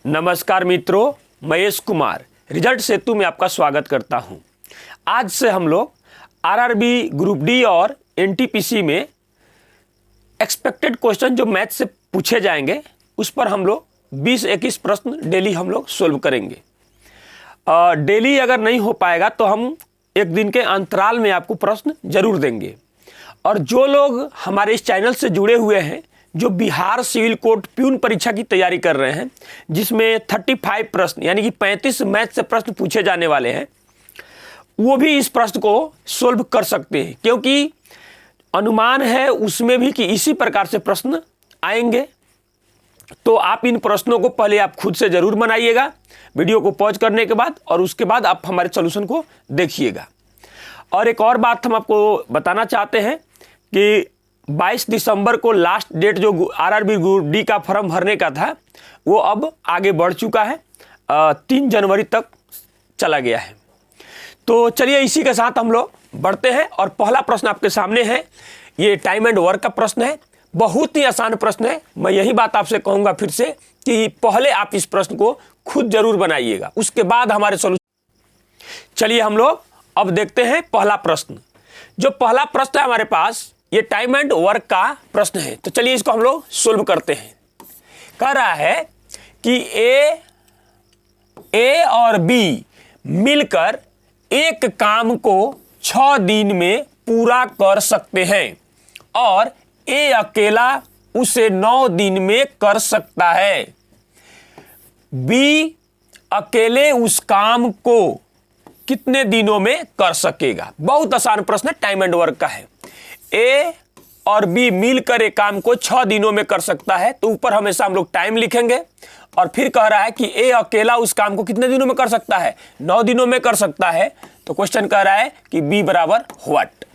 नमस्कार मित्रों, महेश कुमार रिजल्ट सेतु में आपका स्वागत करता हूं। आज से हम लोग आरआरबी ग्रुप डी और एनटीपीसी में एक्सपेक्टेड क्वेश्चन जो मैथ से पूछे जाएंगे उस पर हम लोग 20-21 प्रश्न डेली हम लोग सोल्व करेंगे। डेली अगर नहीं हो पाएगा तो हम एक दिन के अंतराल में आपको प्रश्न जरूर देंगे। और जो लोग हमारे इस चैनल से जुड़े हुए हैं, जो बिहार सिविल कोर्ट प्यून परीक्षा की तैयारी कर रहे हैं, जिसमें 35 प्रश्न यानी कि 35 मैथ से प्रश्न पूछे जाने वाले हैं, वो भी इस प्रश्न को सोल्व कर सकते हैं, क्योंकि अनुमान है उसमें भी कि इसी प्रकार से प्रश्न आएंगे। तो आप इन प्रश्नों को पहले आप खुद से जरूर बनाइएगा वीडियो को पॉज करने के बाद, और उसके बाद आप हमारे सॉल्यूशन को देखिएगा। और एक और बात हम आपको बताना चाहते हैं कि 22 दिसंबर को लास्ट डेट जो आरआरबी ग्रुप डी का फॉर्म भरने का था वो अब आगे बढ़ चुका है, 3 जनवरी तक चला गया है। तो चलिए इसी के साथ हम लोग बढ़ते हैं। और पहला प्रश्न आपके सामने है, ये टाइम एंड वर्क का प्रश्न है। बहुत ही आसान प्रश्न है। मैं यही बात आपसे कहूँगा फिर से कि पहले आप इस प्रश्न को खुद जरूर बनाइएगा, उसके बाद हमारे सॉल्यूशन। चलिए हम लोग अब देखते हैं पहला प्रश्न। जो पहला प्रश्न है हमारे पास, ये टाइम एंड वर्क का प्रश्न है। तो चलिए इसको हम लोग सोल्व करते हैं। कह रहा है कि ए और बी मिलकर एक काम को 6 दिन में पूरा कर सकते हैं और ए अकेला उसे 9 दिन में कर सकता है। बी अकेले उस काम को कितने दिनों में कर सकेगा? बहुत आसान प्रश्न है, टाइम एंड वर्क का है। ए और बी मिलकर एक काम को 6 दिनों में कर सकता है, तो ऊपर हमेशा हम लोग टाइम लिखेंगे। और फिर कह रहा है कि ए अकेला उस काम को कितने दिनों में कर सकता है? 9 दिनों में कर सकता है। तो क्वेश्चन कह रहा है कि बी बराबर व्हाट।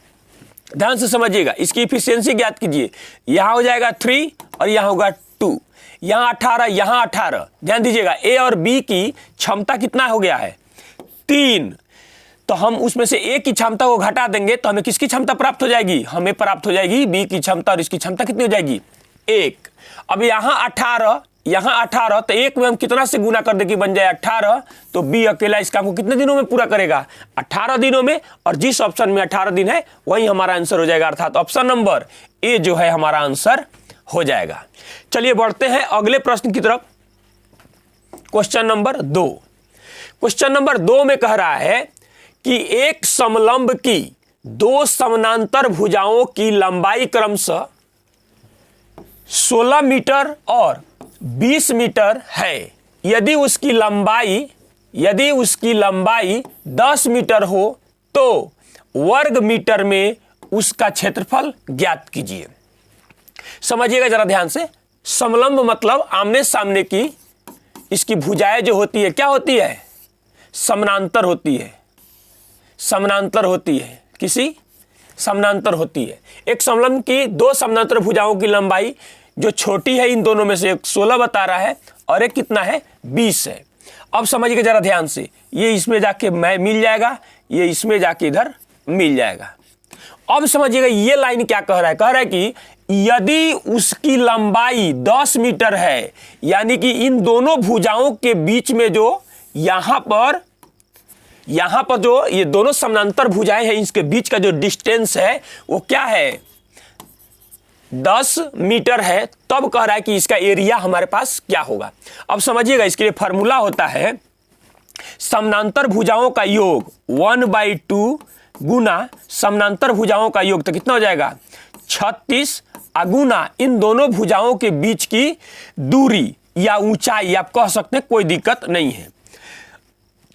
ध्यान से समझिएगा, इसकी इफिशियंसी ज्ञात कीजिए। यहां हो जाएगा 3 और यहां होगा 2, यहां 18, यहां 18। ध्यान दीजिएगा, ए और बी की क्षमता कितना हो गया है? 3। तो हम उसमें से ए की क्षमता को घटा देंगे तो हमें किसकी क्षमता प्राप्त हो जाएगी? हमें प्राप्त हो जाएगी बी की क्षमता, और इसकी क्षमता कितनी हो जाएगी? 1। अब यहां 18, यहां 18, तो 1 में हम कितना से गुना कर दे कि बन जाए 18। तो बी अकेला इस काम को कितने दिनों में पूरा करेगा? 18 दिनों में। और जिस ऑप्शन में 18 दिन है वही हमारा आंसर हो जाएगा, अर्थात ऑप्शन नंबर ए जो है हमारा आंसर हो जाएगा। चलिए बढ़ते हैं अगले प्रश्न की तरफ। Question number 2। क्वेश्चन नंबर 2 में कह रहा है कि एक समलंब की 2 समानांतर भुजाओं की लंबाई क्रमशः 16 मीटर और 20 मीटर है। यदि उसकी लंबाई 10 मीटर हो तो वर्ग मीटर में उसका क्षेत्रफल ज्ञात कीजिए। समझिएगा जरा ध्यान से। समलंब मतलब आमने सामने की इसकी भुजाएं जो होती है, क्या होती है? समानांतर होती है। समानांतर होती है, किसी समानांतर होती है। एक समलंब की 2 समानांतर भुजाओं की लंबाई जो छोटी है, इन दोनों में से एक 16 बता रहा है और एक कितना है? 20 है। अब समझिए जरा ध्यान से, ये इसमें जाके मिल जाएगा, ये इसमें जाके इधर मिल जाएगा। अब समझिएगा ये लाइन क्या कह रहा है? कह रहा है कि यदि उसकी लंबाई 10 मीटर है, यानी कि इन दोनों भुजाओं के बीच में जो यहां पर जो ये दोनों समानांतर भुजाएं हैं, इसके बीच का जो डिस्टेंस है वो क्या है? 10 मीटर है। तब कह रहा है कि इसका एरिया हमारे पास क्या होगा। अब समझिएगा, इसके लिए फार्मूला होता है समानांतर भुजाओं का योग 1/2 गुना समानांतर भुजाओं का योग, तो कितना हो जाएगा? 36 गुना इन दोनों भुजाओं के बीच की दूरी या ऊंचाई, आप कह सकते हैं, कोई दिक्कत नहीं है।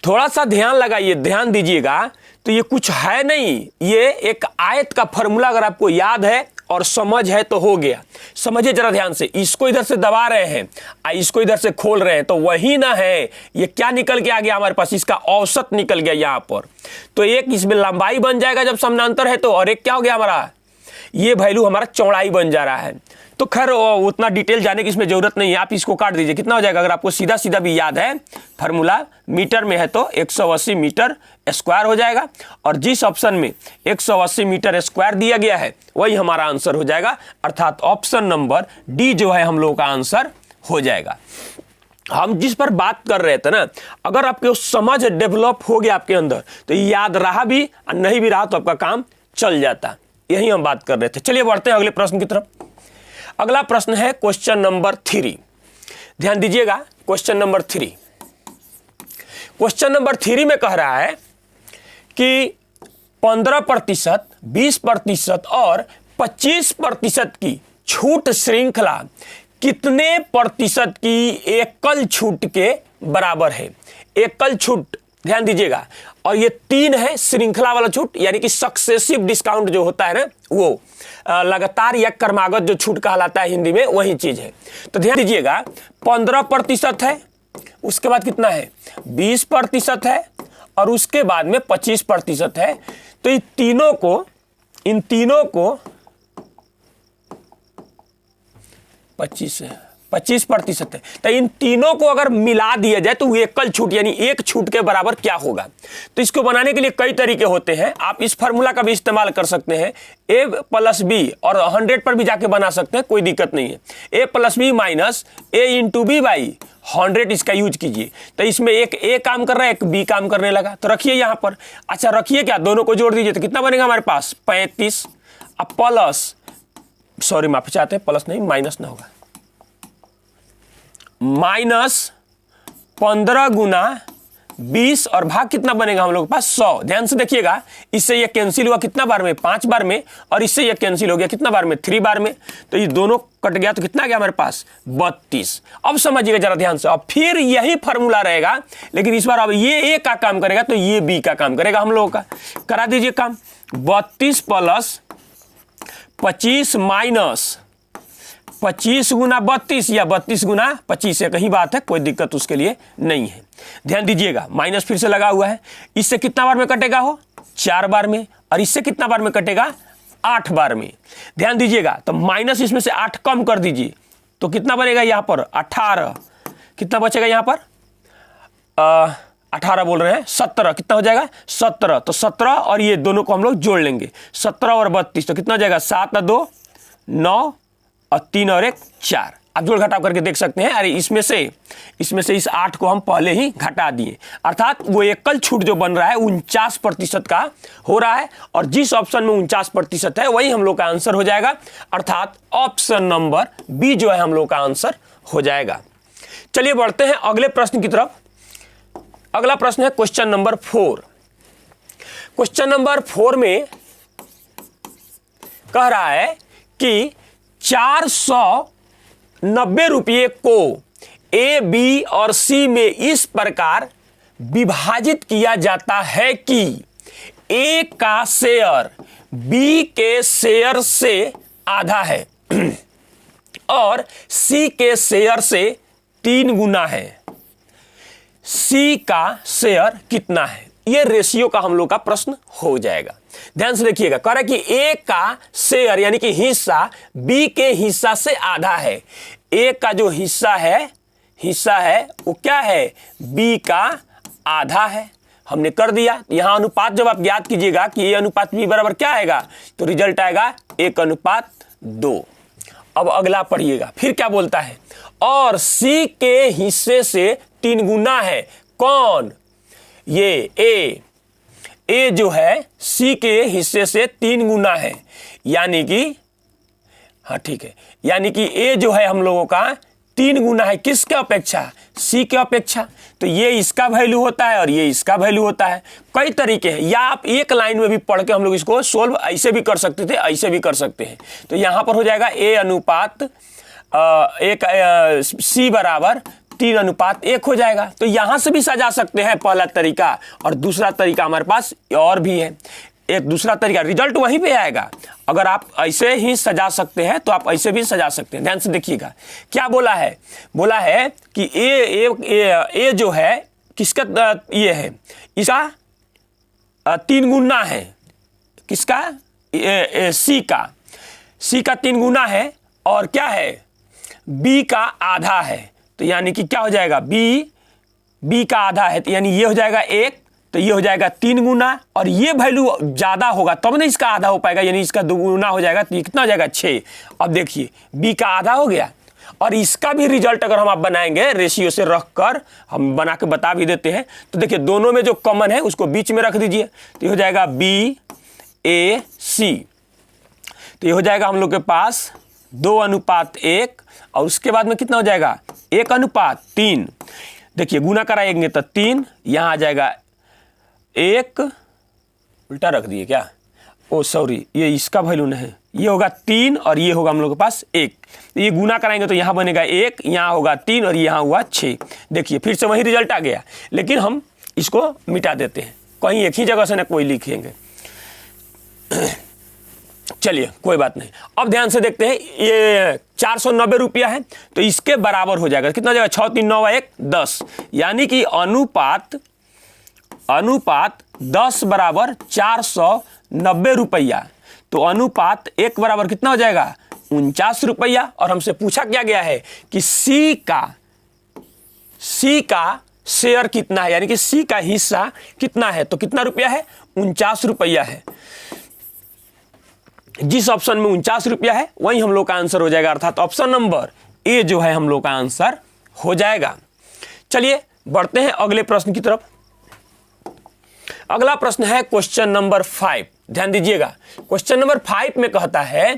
थोड़ा सा ध्यान लगाइए, ध्यान दीजिएगा। तो ये कुछ है नहीं, ये एक आयत का फॉर्मूला अगर आपको याद है और समझ है तो हो गया। समझिए जरा ध्यान से, इसको इधर से दबा रहे हैं, इसको इधर से खोल रहे हैं, तो वही ना है। ये क्या निकल के आ गया हमारे पास? इसका औसत निकल गया यहां पर। तो एक इसमें लंबाई बन जाएगा जब समानांतर है तो, और एक क्या हो गया हमारा? ये वैल्यू हमारा चौड़ाई बन जा रहा है। तो खैर उतना डिटेल जाने की इसमें जरूरत नहीं है, आप इसको काट दीजिए। कितना हो जाएगा? अगर आपको सीधा सीधा भी याद है फार्मूला, मीटर में है तो 180 मीटर स्क्वायर हो जाएगा, और जिस ऑप्शन में 180 मीटर स्क्वायर दिया गया है वही हमारा आंसर हो जाएगा, अर्थात ऑप्शन नंबर डी जो है हम लोगों का आंसर हो जाएगा। हम जिस पर बात कर रहे थे ना, अगर आपके समझ डेवलप हो गया आपके अंदर तो याद रहा भी और नहीं भी रहा तो आपका काम चल जाता। यही हम बात कर रहे थे। चलिए बढ़ते हैं अगले प्रश्न की तरफ। अगला प्रश्न है क्वेश्चन नंबर 3। ध्यान दीजिएगा, क्वेश्चन नंबर 3। क्वेश्चन नंबर 3 में कह रहा है कि 15%, 20% और 25% की छूट श्रृंखला कितने प्रतिशत की एकल छूट के बराबर है। एकल छूट, ध्यान दीजिएगा, और ये 3 है श्रृंखला वाला छूट, यानी कि सक्सेसिव डिस्काउंट जो होता है ना, वो लगातार या क्रमागत जो छूट कहलाता है हिंदी में, वही चीज है। तो ध्यान दीजिएगा, 15% है, उसके बाद कितना है 20% है, और उसके बाद में 25% है। तो इन तीनों को 25% है। तो इन तीनों को अगर मिला दिया जाए तो एकल छूट यानी एक छूट के बराबर क्या होगा। तो इसको बनाने के लिए कई तरीके होते हैं। आप इस फार्मूला का भी इस्तेमाल कर सकते हैं, a + b, और 100 पर भी जाके बना सकते हैं, कोई दिक्कत नहीं है। a + b minus a × b/100 इसका यूज कीजिए। तो इसमें एक a काम कर रहा है, एक b काम करने लगा, तो रखिए यहां पर। अच्छा रखिए, क्या दोनों को जोड़ दीजिए तो कितना बनेगा हमारे पास 35। अब प्लस, सॉरी माफी चाहते हैं, प्लस नहीं माइनस ना होगा, -15 × 20 और भाग कितना बनेगा हम लोग के पास 100। ध्यान से देखिएगा, इससे ये कैंसिल हुआ कितना बार में 5 बार में, और इससे ये कैंसिल हो गया कितना बार में 3 बार में। तो ये दोनों कट गया तो कितना गया हमारे पास 32। अब समझिएगा जरा ध्यान से, अब फिर यही फार्मूला रहेगा, लेकिन इस बार अब ये a का काम करेगा तो ये b का काम करेगा हम लोगों का। करा दीजिए काम, 32 + 25 माइनस 25 × 32 या 32 × 25, एक ही बात है, कोई दिक्कत उसके लिए नहीं है। ध्यान दीजिएगा, माइनस फिर से लगा हुआ है। इससे कितना बार में कटेगा हो 4 बार में, और इससे कितना बार में कटेगा 8 बार में। ध्यान दीजिएगा, तो माइनस इसमें से 8 कम कर दीजिए तो कितना बनेगा यहाँ पर 18। कितना बचेगा यहाँ पर 18 बोल रहे हैं 17, कितना हो जाएगा 17। तो 17 और ये दोनों को हम लोग जोड़ लेंगे, 17 और 32 तो कितना हो जाएगा 7 और 2 9 और 3 और 1 4। आप जोड़ घटाव करके देख सकते हैं। अरे इसमें से इस 8 को हम पहले ही घटा दिए, अर्थात वो एकल छूट जो बन रहा है 49% का हो रहा है, और जिस ऑप्शन में 49% है वही हम लोग का आंसर हो जाएगा, अर्थात ऑप्शन नंबर बी जो है हम लोग का आंसर हो जाएगा। चलिए बढ़ते हैं अगले प्रश्न की तरफ। अगला प्रश्न है क्वेश्चन नंबर 4। क्वेश्चन नंबर 4 में कह रहा है कि 490 रुपये को ए, बी और सी में इस प्रकार विभाजित किया जाता है कि ए का शेयर बी के शेयर से आधा है और सी के शेयर से 3 गुना है। सी का शेयर कितना है, ये रेशियो का हम लोग का प्रश्न हो जाएगा। ध्यान से देखिएगा, कह रहा है कि ए का शेयर यानी कि हिस्सा बी के हिस्सा से आधा है। ए का जो हिस्सा है वो क्या है, बी का आधा है। हमने कर दिया। यहां अनुपात जब आप याद कीजिएगा कि ए अनुपात बी बराबर क्या आएगा, तो रिजल्ट आएगा 1:2। अब अगला पढ़िएगा, फिर क्या बोलता है, और सी के हिस्से से 3 गुना है। कौन, ये ए जो है सी के हिस्से से 3 गुना है, यानी कि हाँ ठीक है, यानी कि ए जो है हम लोगों का 3 गुना है किसके अपेक्षा, सी के अपेक्षा। तो ये इसका वैल्यू होता है और ये इसका वैल्यू होता है। कई तरीके हैं, या आप एक लाइन में भी पढ़ के हम लोग इसको सोल्व ऐसे भी कर सकते थे, ऐसे भी कर सकते हैं। तो यहां पर हो जाएगा ए अनुपात सी बराबर 3:1 हो जाएगा। तो यहां से भी सजा सकते हैं पहला तरीका, और दूसरा तरीका हमारे पास और भी है। एक दूसरा तरीका, रिजल्ट वहीं पे आएगा। अगर आप ऐसे ही सजा सकते हैं तो आप ऐसे भी सजा सकते हैं। ध्यान से देखिएगा क्या बोला है, बोला है कि ए जो है किसका, ये है इसका 3 गुना है, किसका, सी का 3 गुना है, और क्या है, बी का आधा है। तो यानी कि क्या हो जाएगा, बी का आधा है, तो यानी ये हो जाएगा 1, तो ये हो जाएगा 3 गुना, और ये वैल्यू ज्यादा होगा तब ना इसका आधा हो पाएगा, यानी इसका 2 गुना हो जाएगा, तो ये कितना हो जाएगा 6। अब देखिए बी का आधा हो गया, और इसका भी रिजल्ट अगर हम आप बनाएंगे रेशियो से रख कर, हम बना के बता भी देते हैं। तो देखिए दोनों में जो कॉमन है उसको बीच में रख दीजिए, तो ये हो जाएगा BAC। तो ये हो जाएगा हम लोग के पास 2:1 और उसके बाद में कितना हो जाएगा 1:3। देखिए गुना कराएंगे तो 3, यहाँ आ जाएगा 1, उल्टा रख दिए क्या, ओ सॉरी ये इसका वैल्यू नहीं है, ये होगा 3 और ये होगा हम लोग के पास 1। तो ये गुना कराएंगे तो यहाँ बनेगा 1, यहाँ होगा 3 और यहाँ हुआ 6। देखिए फिर से वही रिजल्ट आ गया, लेकिन हम इसको मिटा देते हैं, कहीं एक ही जगह से ना कोई लिखेंगे। चलिए कोई बात नहीं। अब ध्यान से देखते हैं, ये 490 रुपया है तो इसके बराबर हो जाएगा, कितना हो जाएगा 6 3 9 1 10, यानी कि अनुपात 10 बराबर 490 रुपया। तो अनुपात 1 बराबर कितना हो जाएगा 49 रुपया। और हमसे पूछा क्या गया है कि सी का शेयर कितना है, यानी कि सी का हिस्सा कितना है, तो कितना रुपया है 49 रुपया है। जिस ऑप्शन में 49 रुपया है वही हम लोग का आंसर हो जाएगा, अर्थात ऑप्शन नंबर ए जो है हम लोग का आंसर हो जाएगा। चलिए बढ़ते हैं अगले प्रश्न की तरफ। अगला प्रश्न है क्वेश्चन नंबर 5। ध्यान दीजिएगा, क्वेश्चन नंबर 5 में कहता है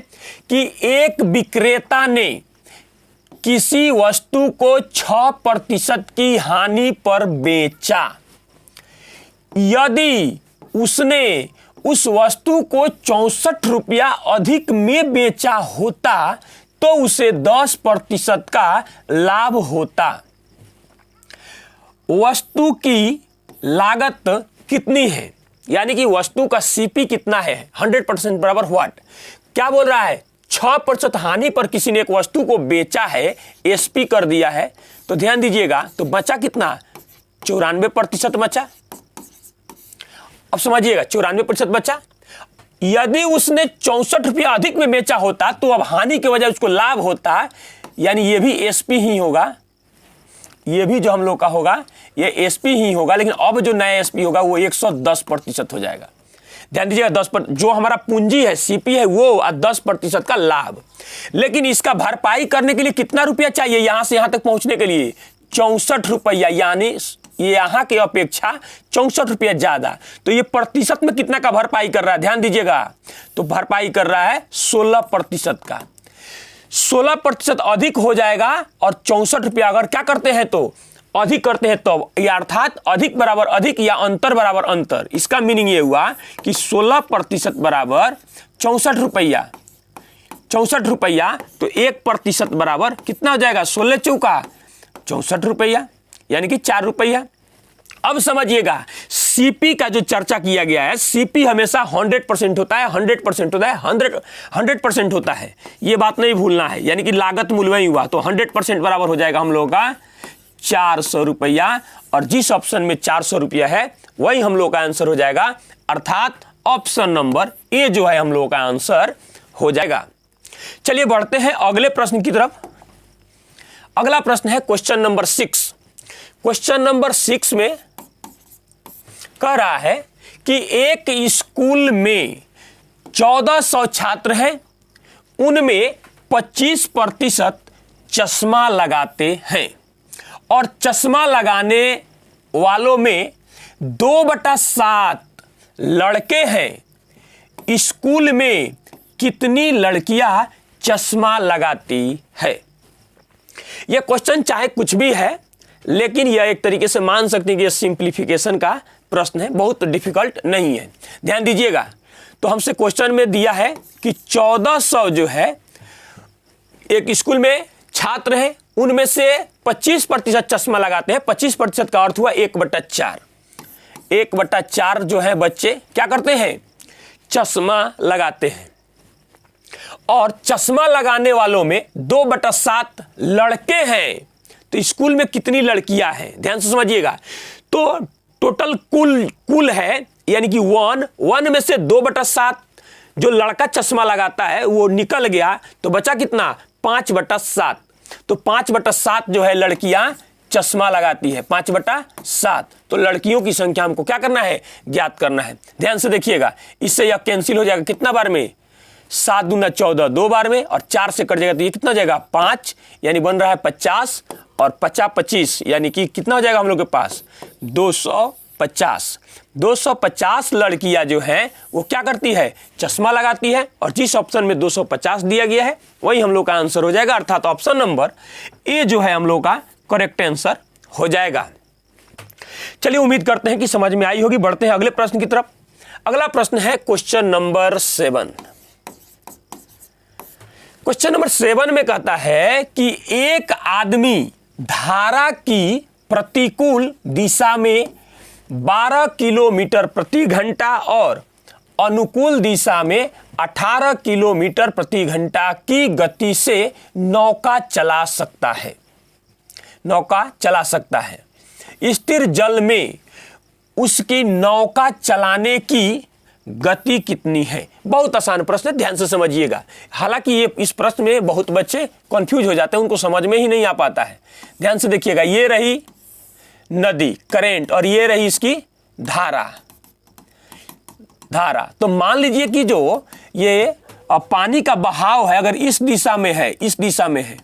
कि एक विक्रेता ने किसी वस्तु को 6% की हानि पर बेचा। यदि उसने उस वस्तु को 64 रुपया अधिक में बेचा होता तो उसे 10% का लाभ होता। वस्तु की लागत कितनी है, यानी कि वस्तु का सीपी कितना है, 100% बराबर व्हाट। क्या बोल रहा है 6% हानि पर किसी ने एक वस्तु को बेचा है, एसपी कर दिया है। तो ध्यान दीजिएगा, तो बचा कितना 94% बचा। अब समझिएगा 94% बचा। यदि उसने 64 रुपया अधिक में बेचा होता तो अब हानि के वजह उसको लाभ होता, यानी ये भी एसपी ही होगा, ये भी जो हम लोग का होगा ये एसपी ही होगा। लेकिन अब जो नया एसपी होगा वो 110% हो जाएगा। ध्यान दीजिएगा 10% जो हमारा पूंजी है सीपी है वो, 10% का लाभ। लेकिन इसका भरपाई करने के लिए कितना रुपया चाहिए, यहां से यहां तक पहुंचने के लिए 64 रुपया, यानी ये यहां की अपेक्षा 64 रुपया ज्यादा। तो ये प्रतिशत में कितना का भरपाई कर रहा है, ध्यान दीजिएगा, तो भरपाई कर रहा है 16% का। 16% अधिक हो जाएगा और 64 रुपया अगर क्या करते हैं तो अधिक करते हैं तो अर्थात अधिक बराबर अधिक या अंतर बराबर अंतर। इसका मीनिंग ये हुआ कि 16% बराबर 64 रुपया, 64 रुपया, तो 1% बराबर कितना हो जाएगा 16 चौका 64 रुपया, यानी कि 4 रुपया। अब समझिएगा सीपी का जो चर्चा किया गया है, सीपी हमेशा 100% होता है, 100% होता है, 100% होता है, ये बात नहीं भूलना है। यानी कि लागत मूल्य ही हुआ तो 100% बराबर हो जाएगा हम लोगों का 400 रुपया। और जिस ऑप्शन में 400 रुपया है वही हम लोग का आंसर हो जाएगा, अर्थात ऑप्शन नंबर ए जो है हम लोगों का आंसर हो जाएगा। चलिए बढ़ते हैं अगले प्रश्न की तरफ। अगला प्रश्न है क्वेश्चन नंबर 6। क्वेश्चन नंबर 6 में कह रहा है कि एक स्कूल में 1400 छात्र हैं, उनमें 25% चश्मा लगाते हैं और चश्मा लगाने वालों में 2/7 लड़के हैं। स्कूल में कितनी लड़कियां चश्मा लगाती है। यह क्वेश्चन चाहे कुछ भी है, लेकिन यह एक तरीके से मान सकते हैं कि यह सिंप्लीफिकेशन का प्रश्न है, बहुत डिफिकल्ट नहीं है। ध्यान दीजिएगा, तो हमसे क्वेश्चन में दिया है कि 1400 जो है एक स्कूल में छात्र हैं, उनमें से 25% चश्मा लगाते हैं। 25% का अर्थ हुआ 1/4। 1/4 जो है बच्चे क्या करते हैं, चश्मा लगाते हैं। और चश्मा लगाने वालों में 2/7 लड़के हैं। तो स्कूल में कितनी लड़कियां हैं, ध्यान से समझिएगा। तो टोटल कुल है, यानी कि 1 में से 2/7 जो लड़का चश्मा लगाता है वो निकल गया, तो बचा कितना 5/7। तो 5/7 जो है लड़कियां चश्मा लगाती है, 5/7। तो लड़कियों की संख्या हमको क्या करना है, ज्ञात करना है। ध्यान से देखिएगा, इससे यह कैंसिल हो जाएगा कितना बार में 7 दूना 14 दो बार में, और 4 से कट जाएगा तो ये कितना हो जाएगा 5, यानी बन रहा है 50, और 50 25 यानी कि कितना हो जाएगा हम लोग के पास 250। 250 लड़कियां जो हैं वो क्या करती है, चश्मा लगाती है, और जिस ऑप्शन में 250 दिया गया है वही हम लोग का आंसर हो जाएगा, अर्थात ऑप्शन नंबर ए जो है हम लोग का करेक्ट आंसर हो जाएगा। चलिए उम्मीद करते हैं कि समझ में आई होगी। बढ़ते हैं अगले प्रश्न की तरफ। अगला प्रश्न है क्वेश्चन नंबर 7। क्वेश्चन नंबर 7 में कहता है कि एक आदमी धारा की प्रतिकूल दिशा में 12 किलोमीटर प्रति घंटा और अनुकूल दिशा में 18 किलोमीटर प्रति घंटा की गति से नौका चला सकता है। नौका चला सकता है। स्थिर जल में उसकी नौका चलाने की गति कितनी है। बहुत आसान प्रश्न है, ध्यान से समझिएगा। हालांकि ये इस प्रश्न में बहुत बच्चे कंफ्यूज हो जाते हैं, उनको समझ में ही नहीं आ पाता है। ध्यान से देखिएगा, ये रही नदी करेंट और ये रही इसकी धारा। तो मान लीजिए कि जो ये पानी का बहाव है अगर इस दिशा में है, इस दिशा में है,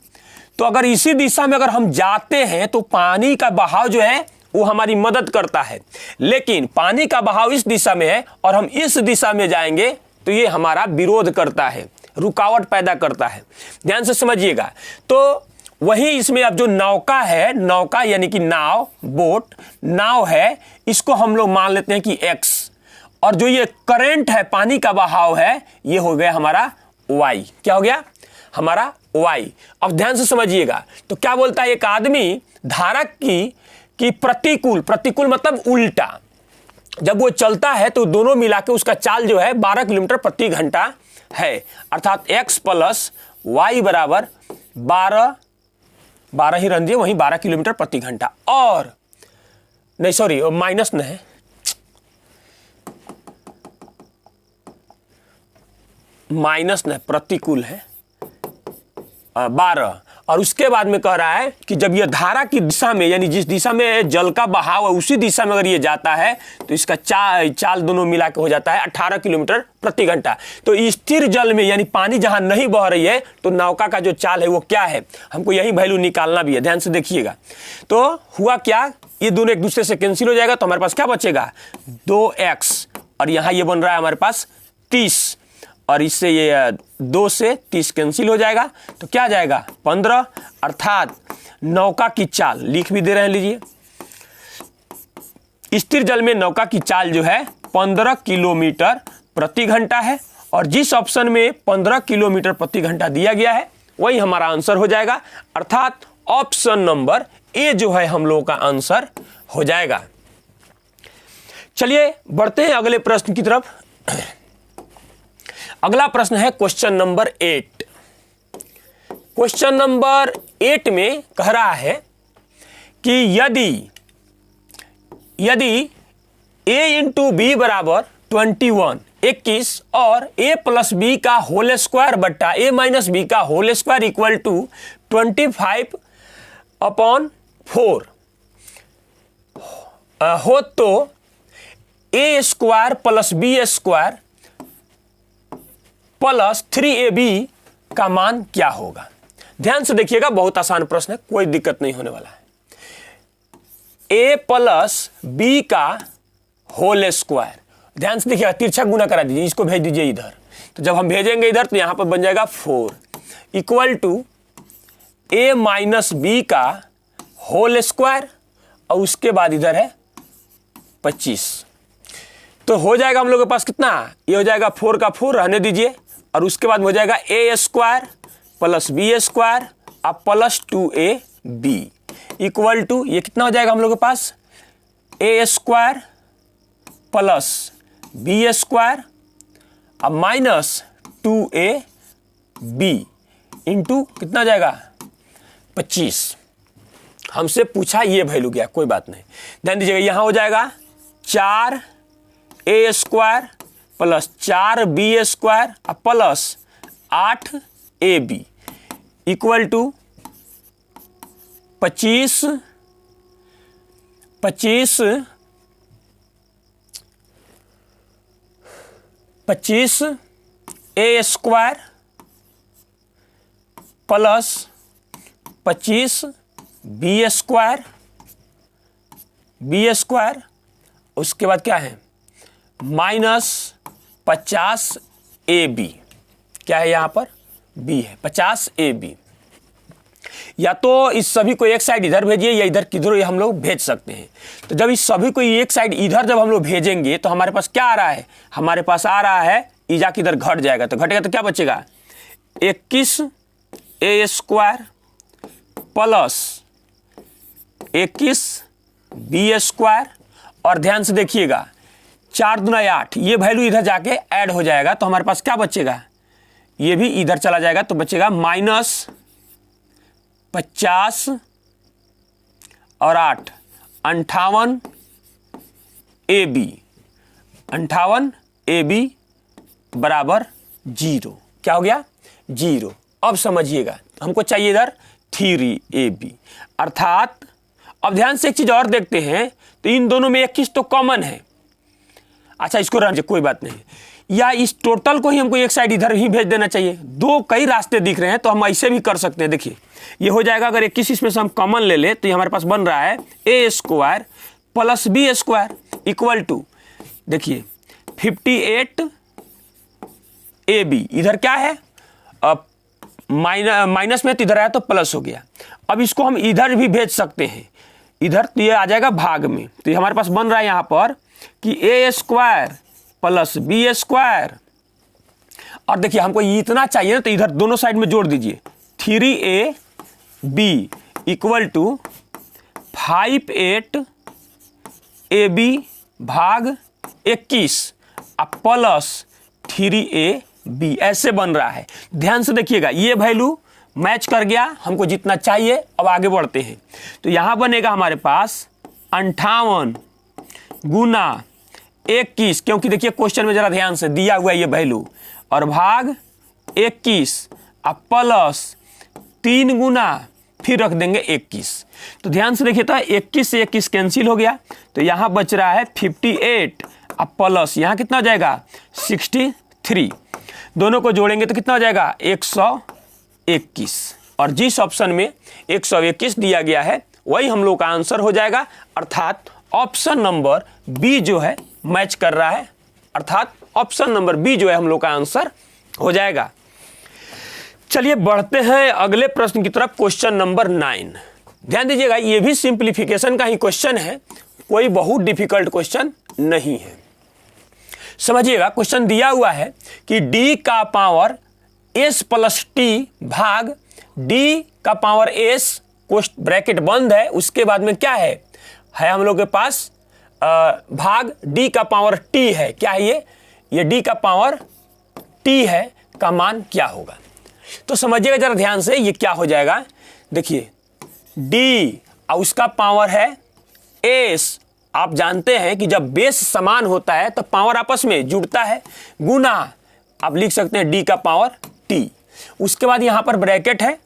तो अगर इसी दिशा में अगर हम जाते हैं तो पानी का बहाव जो है वो हमारी मदद करता है। लेकिन पानी का बहाव इस दिशा में है और हम इस दिशा में जाएंगे तो ये हमारा विरोध करता है, रुकावट पैदा करता है। ध्यान से समझिएगा। तो वही इसमें अब जो नौका है, नौका यानी कि नाव, बोट, नाव है, इसको हम लोग मान लेते हैं कि x, और जो ये करंट है, पानी का बहाव है, ये हो गया हमारा y। क्या हो गया हमारा y। अब ध्यान से समझिएगा। तो क्या बोलता है, एक आदमी धारा की प्रतिकूल मतलब उल्टा, जब वो चलता है तो दोनों मिला के उसका चाल जो है 12 किलोमीटर प्रति घंटा है, अर्थात x प्लस y बराबर 12 ही रन दिए, वहीं 12 किलोमीटर प्रति घंटा। और नहीं सॉरी माइनस न है, माइनस न प्रतिकूल है 12। और उसके बाद में कह रहा है कि जब यह धारा की दिशा में, यानी जिस दिशा में जल का बहाव है उसी दिशा में अगर ये जाता है तो इसका चाल दोनों मिला के हो जाता है 18 किलोमीटर प्रति घंटा। तो स्थिर जल में यानी पानी जहां नहीं बह रही है तो नौका का जो चाल है वो क्या है, हमको यही वैल्यू निकालना भी है। ध्यान से देखिएगा। तो हुआ क्या, ये दोनों एक दूसरे से कैंसिल हो जाएगा, तो हमारे पास क्या बचेगा 2x, और यहां ये बन रहा है हमारे पास 30, और इससे ये 2 से 30 कैंसिल हो जाएगा, तो क्या आ जाएगा 15, अर्थात नौका की चाल लिख भी दे रहे हैं, लीजिए। स्थिर जल में नौका की चाल जो है 15 किलोमीटर प्रति घंटा है, और जिस ऑप्शन में 15 किलोमीटर प्रति घंटा दिया गया है वही हमारा आंसर हो जाएगा, अर्थात ऑप्शन नंबर ए जो है हम लोगों का आंसर हो जाएगा। चलिए बढ़ते हैं अगले प्रश्न की तरफ। अगला प्रश्न है क्वेश्चन नंबर 8। क्वेश्चन नंबर 8 में कह रहा है कि यदि a इंटू बी बराबर 21 और a प्लस बी का होल स्क्वायर बट्टा a माइनस बी का होल स्क्वायर इक्वल टू 25/4 हो तो a square plus B square plus 3ab का मान क्या होगा। ध्यान से देखिएगा, बहुत आसान प्रश्न है, कोई दिक्कत नहीं होने वाला है। a प्लस बी का होल स्क्वायर, ध्यान से देखिएगा, तिरछा गुना करा दीजिए, इसको भेज दीजिए इधर, तो जब हम भेजेंगे इधर तो यहां पर बन जाएगा 4 equal to a minus b का होल स्क्वायर, और उसके बाद इधर है 25। तो हो जाएगा हम लोग के पास कितना, ये हो जाएगा 4 का 4 रहने दीजिए, और उसके बाद हो जाएगा a square plus B square अब प्लस 2ab इक्वल टू, ये कितना हो जाएगा हम लोग के पास a square plus B square अब माइनस 2ab इंटू कितना हो जाएगा 25। हमसे पूछा ये वैल्यू गया, कोई बात नहीं, ध्यान दीजिएगा, यहां हो जाएगा 4a square plus 4b square plus 8ab equal to 25 25 a square plus 25 b square, उसके बाद क्या है माइनस 50 ए बी, क्या है यहाँ पर बी है 50 ए बी। या तो इस सभी को एक साइड इधर भेजिए या इधर किधर हम लोग भेज सकते हैं। तो जब इस सभी को एक साइड इधर जब हम लोग भेजेंगे तो हमारे पास क्या आ रहा है, हमारे पास आ रहा है ई जाके इधर घट जाएगा, तो घटेगा तो क्या बचेगा 21 ए स्क्वायर प्लस 21 बी स्क्वायर। और ध्यान से देखिएगा 4 दूना 8, ये वैल्यू इधर जाके ऐड हो जाएगा तो हमारे पास क्या बचेगा, ये भी इधर चला जाएगा तो बचेगा माइनस 50 और 8 58 ए बी, 58 ए बी बराबर 0। क्या हो गया 0। अब समझिएगा हमको चाहिए इधर 3 ए बी, अर्थात अब ध्यान से एक चीज और देखते हैं तो इन दोनों में 21 तो कॉमन है। अच्छा इसको रहने कोई बात नहीं, या इस टोटल को ही हमको एक साइड इधर ही भेज देना चाहिए। दो कई रास्ते दिख रहे हैं तो हम ऐसे भी कर सकते हैं। देखिए ये हो जाएगा, अगर 21 इसमें से हम कॉमन ले ले तो ये हमारे पास बन रहा है A square plus B square equal to, देखिए 58 ए बी, इधर क्या है माइनस में तो इधर आया तो प्लस हो गया। अब इसको हम इधर भी भेज सकते हैं, इधर तो ये आ जाएगा भाग में, तो ये हमारे पास बन रहा है यहाँ पर कि ए स्क्वायर प्लस बी स्क्वायर। और देखिए हमको इतना चाहिए ना तो इधर दोनों साइड में जोड़ दीजिए 3a b equal to 58 ab भाग 21 प्लस 3a b, ऐसे बन रहा है। ध्यान से देखिएगा ये वैल्यू मैच कर गया हमको जितना चाहिए। अब आगे बढ़ते हैं तो यहां बनेगा हमारे पास 58 गुना 21, क्योंकि देखिए क्वेश्चन में जरा ध्यान से दिया हुआ है ये वैल्यू, और भाग 21 प्लस 3 गुना फिर रख देंगे 21। तो ध्यान से देखिए तो 21 से 21 कैंसिल हो गया तो यहां बच रहा है 58 प्लस यहां कितना हो जाएगा 63, दोनों को जोड़ेंगे तो कितना हो जाएगा 121। और जिस ऑप्शन में 121 दिया गया है वही हम लोग का आंसर हो जाएगा, अर्थात ऑप्शन नंबर बी जो है मैच कर रहा है, अर्थात ऑप्शन नंबर बी जो है हम लोग का आंसर हो जाएगा। चलिए बढ़ते हैं अगले प्रश्न की तरफ, क्वेश्चन नंबर 9। ध्यान दीजिएगा ये भी सिंप्लीफिकेशन का ही क्वेश्चन है, कोई बहुत डिफिकल्ट क्वेश्चन नहीं है। समझिएगा क्वेश्चन दिया हुआ है कि d का पावर s प्लस टी भाग d का पावर s, ब्रैकेट बंद है, उसके बाद में क्या है हम लोग के पास भाग d का पावर t है। क्या है ये d का पावर t है का मान क्या होगा। तो समझिएगा जरा ध्यान से ये क्या हो जाएगा। देखिए d और उसका पावर है s, आप जानते हैं कि जब बेस समान होता है तो पावर आपस में जुड़ता है, गुना आप लिख सकते हैं d का पावर t, उसके बाद यहां पर ब्रैकेट है,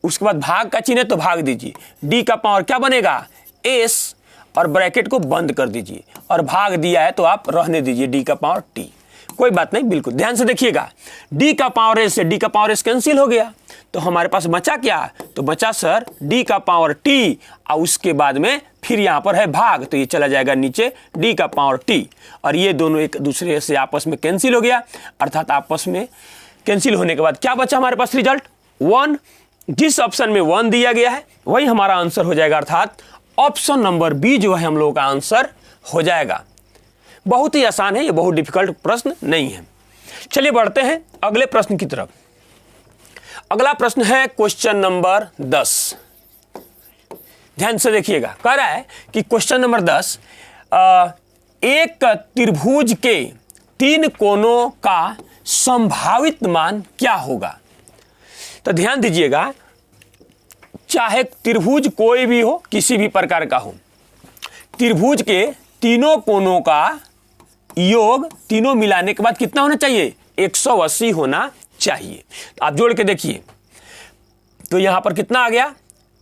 उसके बाद भाग का चिन्ह है तो भाग दीजिए, d का पावर क्या बनेगा s और ब्रैकेट को बंद कर दीजिए, और भाग दिया है तो आप रहने दीजिए d का पावर t, कोई बात नहीं। बिल्कुल ध्यान से देखिएगा d का पावर s से d का पावर s कैंसिल हो गया तो हमारे पास बचा क्या, तो बचा सर d का पावर t और उसके बाद में फिर यहां पर है भाग, तो ये चला जाएगा नीचे d का पावर t, और ये दोनों एक दूसरे से आपस में कैंसिल हो गया, अर्थात आपस में कैंसिल होने के बाद क्या बचा हमारे पास रिजल्ट 1। जिस ऑप्शन में 1 दिया गया है वही हमारा आंसर हो जाएगा, अर्थात ऑप्शन नंबर बी जो है हम लोगों का आंसर हो जाएगा। बहुत ही आसान है, ये बहुत डिफिकल्ट प्रश्न नहीं है। चलिए बढ़ते हैं अगले प्रश्न की तरफ। अगला प्रश्न है क्वेश्चन नंबर 10। ध्यान से देखिएगा, कह रहा है कि क्वेश्चन नंबर 10, एक त्रिभुज के 3 कोणों का संभावित मान क्या होगा। तो ध्यान दीजिएगा, चाहे त्रिभुज कोई भी हो, किसी भी प्रकार का हो, त्रिभुज के तीनों कोणों का योग तीनों मिलाने के बाद कितना होना चाहिए 180 होना चाहिए। आप जोड़ के देखिए तो यहां पर कितना आ गया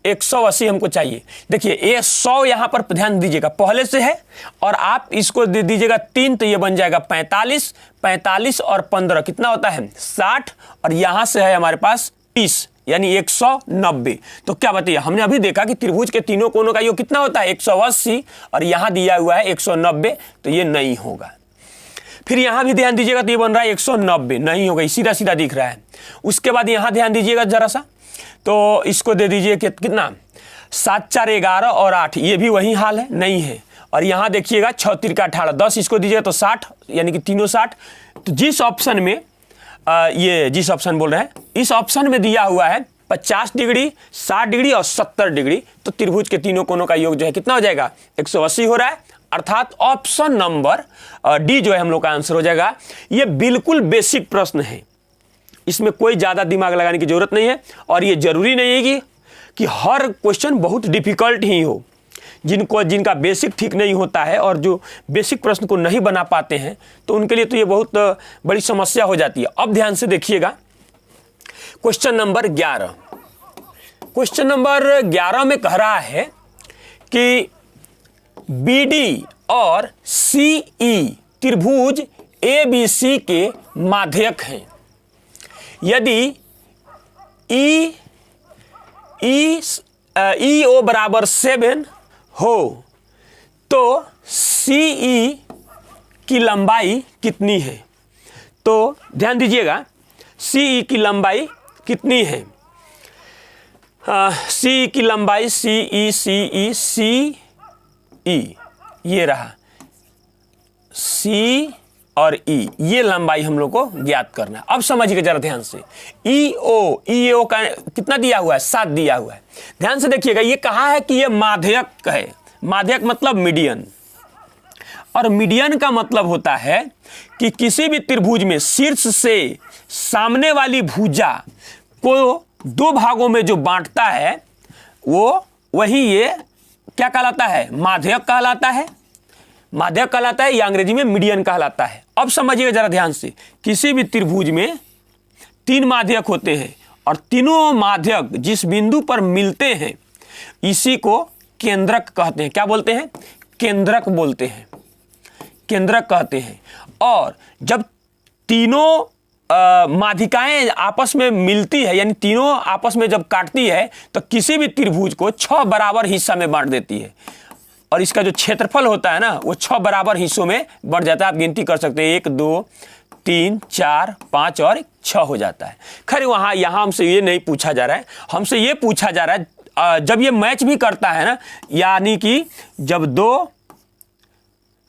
180 हमको चाहिए। देखिए ये 100 यहाँ पर ध्यान दीजिएगा पहले से है और आप इसको दे दीजिएगा 3 तो ये बन जाएगा 45, 45 और 15 कितना होता है 60 और यहाँ से है हमारे पास 30 यानी 190। तो क्या बताइए, हमने अभी देखा कि त्रिभुज के तीनों कोनों का योग कितना होता है 180 और यहाँ दिया हुआ है 190, तो ये नहीं होगा। फिर यहाँ भी ध्यान दीजिएगा तो ये बन रहा है 190, नहीं होगा, सीधा सीधा दिख रहा है। उसके बाद यहाँ ध्यान दीजिएगा जरा सा, तो इसको दे दीजिए कितना 7 4 11 और 8, ये भी वही हाल है, नहीं है। और यहाँ देखिएगा 6 3 18, 10 इसको दीजिएगा तो 60 यानी कि तीनों 60। तो जिस ऑप्शन में ये जिस ऑप्शन बोल रहे हैं इस ऑप्शन में दिया हुआ है 50 डिग्री, 60 डिग्री और 70 डिग्री, तो त्रिभुज के तीनों कोनों का योग जो है कितना हो जाएगा 180 हो रहा है, अर्थात ऑप्शन नंबर डी जो है हम लोग का आंसर हो जाएगा। ये बिल्कुल बेसिक प्रश्न है, इसमें कोई ज़्यादा दिमाग लगाने की जरूरत नहीं है और ये जरूरी नहीं है कि हर क्वेश्चन बहुत डिफिकल्ट ही हो। जिनका बेसिक ठीक नहीं होता है और जो बेसिक प्रश्न को नहीं बना पाते हैं तो उनके लिए तो ये बहुत बड़ी समस्या हो जाती है। अब ध्यान से देखिएगा क्वेश्चन नंबर 11। क्वेश्चन नंबर 11 में कह रहा है कि BD और CE त्रिभुज ABC के माध्यक हैं। यदि EO बराबर 7 हो तो CE की लंबाई कितनी है। तो ध्यान दीजिएगा CE की लंबाई कितनी है। CE की लंबाई CE ये रहा C और E, ये लंबाई हम लोग को ज्ञात करना है। अब समझिएगा जरा ध्यान से, EO का कितना दिया हुआ है 7 दिया हुआ है। ध्यान से देखिएगा, ये कहा है कि ये माध्यक है। माध्यक मतलब मीडियन, और मीडियन का मतलब होता है कि किसी भी त्रिभुज में शीर्ष से सामने वाली भुजा को 2 भागों में जो बांटता है वही ये क्या कहलाता है, माध्यक कहलाता है। माध्यक कहलाता है या अंग्रेजी में मीडियन कहलाता है। अब समझिएगा जरा ध्यान से, किसी भी त्रिभुज में 3 माध्यक होते हैं और तीनों माध्यक जिस बिंदु पर मिलते हैं इसी को केंद्रक कहते हैं। क्या बोलते हैं, केंद्रक बोलते हैं, केंद्रक कहते हैं। और जब तीनों माध्यिकाएं आपस में मिलती है यानी तीनों आपस में जब काटती है तो किसी भी त्रिभुज को 6 बराबर हिस्सा में बांट देती है और इसका जो क्षेत्रफल होता है ना वो 6 बराबर हिस्सों में बढ़ जाता है। आप गिनती कर सकते हैं 1 2 3 4 5 और 6 हो जाता है। खैर यहाँ हमसे ये नहीं पूछा जा रहा है, हमसे ये पूछा जा रहा है जब ये मैच भी करता है ना, यानी कि जब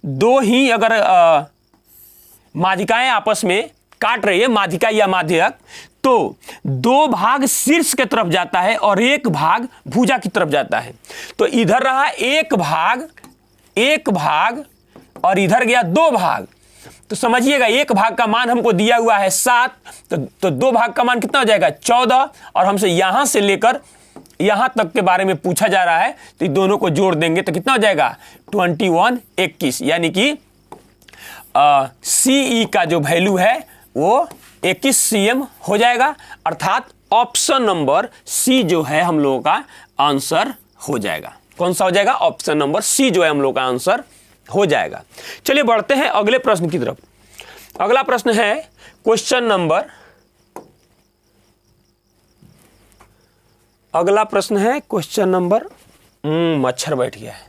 दो ही अगर माध्यिकाएं आपस में काट रही है, माध्यिका या माध्यक, तो 2 भाग शीर्ष की तरफ जाता है और 1 भाग भुजा की तरफ जाता है। तो इधर रहा 1 भाग और इधर गया 2 भाग। तो समझिएगा 1 भाग का मान हमको दिया हुआ है 7, तो 2 भाग का मान कितना हो जाएगा 14, और हमसे यहां से लेकर यहां तक के बारे में पूछा जा रहा है तो इन दोनों को जोड़ देंगे तो कितना हो जाएगा 21 21, यानी कि CE का जो वैल्यू है वो 21 cm हो जाएगा। अर्थात ऑप्शन नंबर C जो है हम लोगों का आंसर हो जाएगा। कौन सा हो जाएगा, ऑप्शन नंबर C जो है हम लोगों का आंसर हो जाएगा। चलिए बढ़ते हैं अगले प्रश्न की तरफ। अगला प्रश्न है क्वेश्चन नंबर, अगला प्रश्न है क्वेश्चन नंबर, मच्छर बैठ गया है,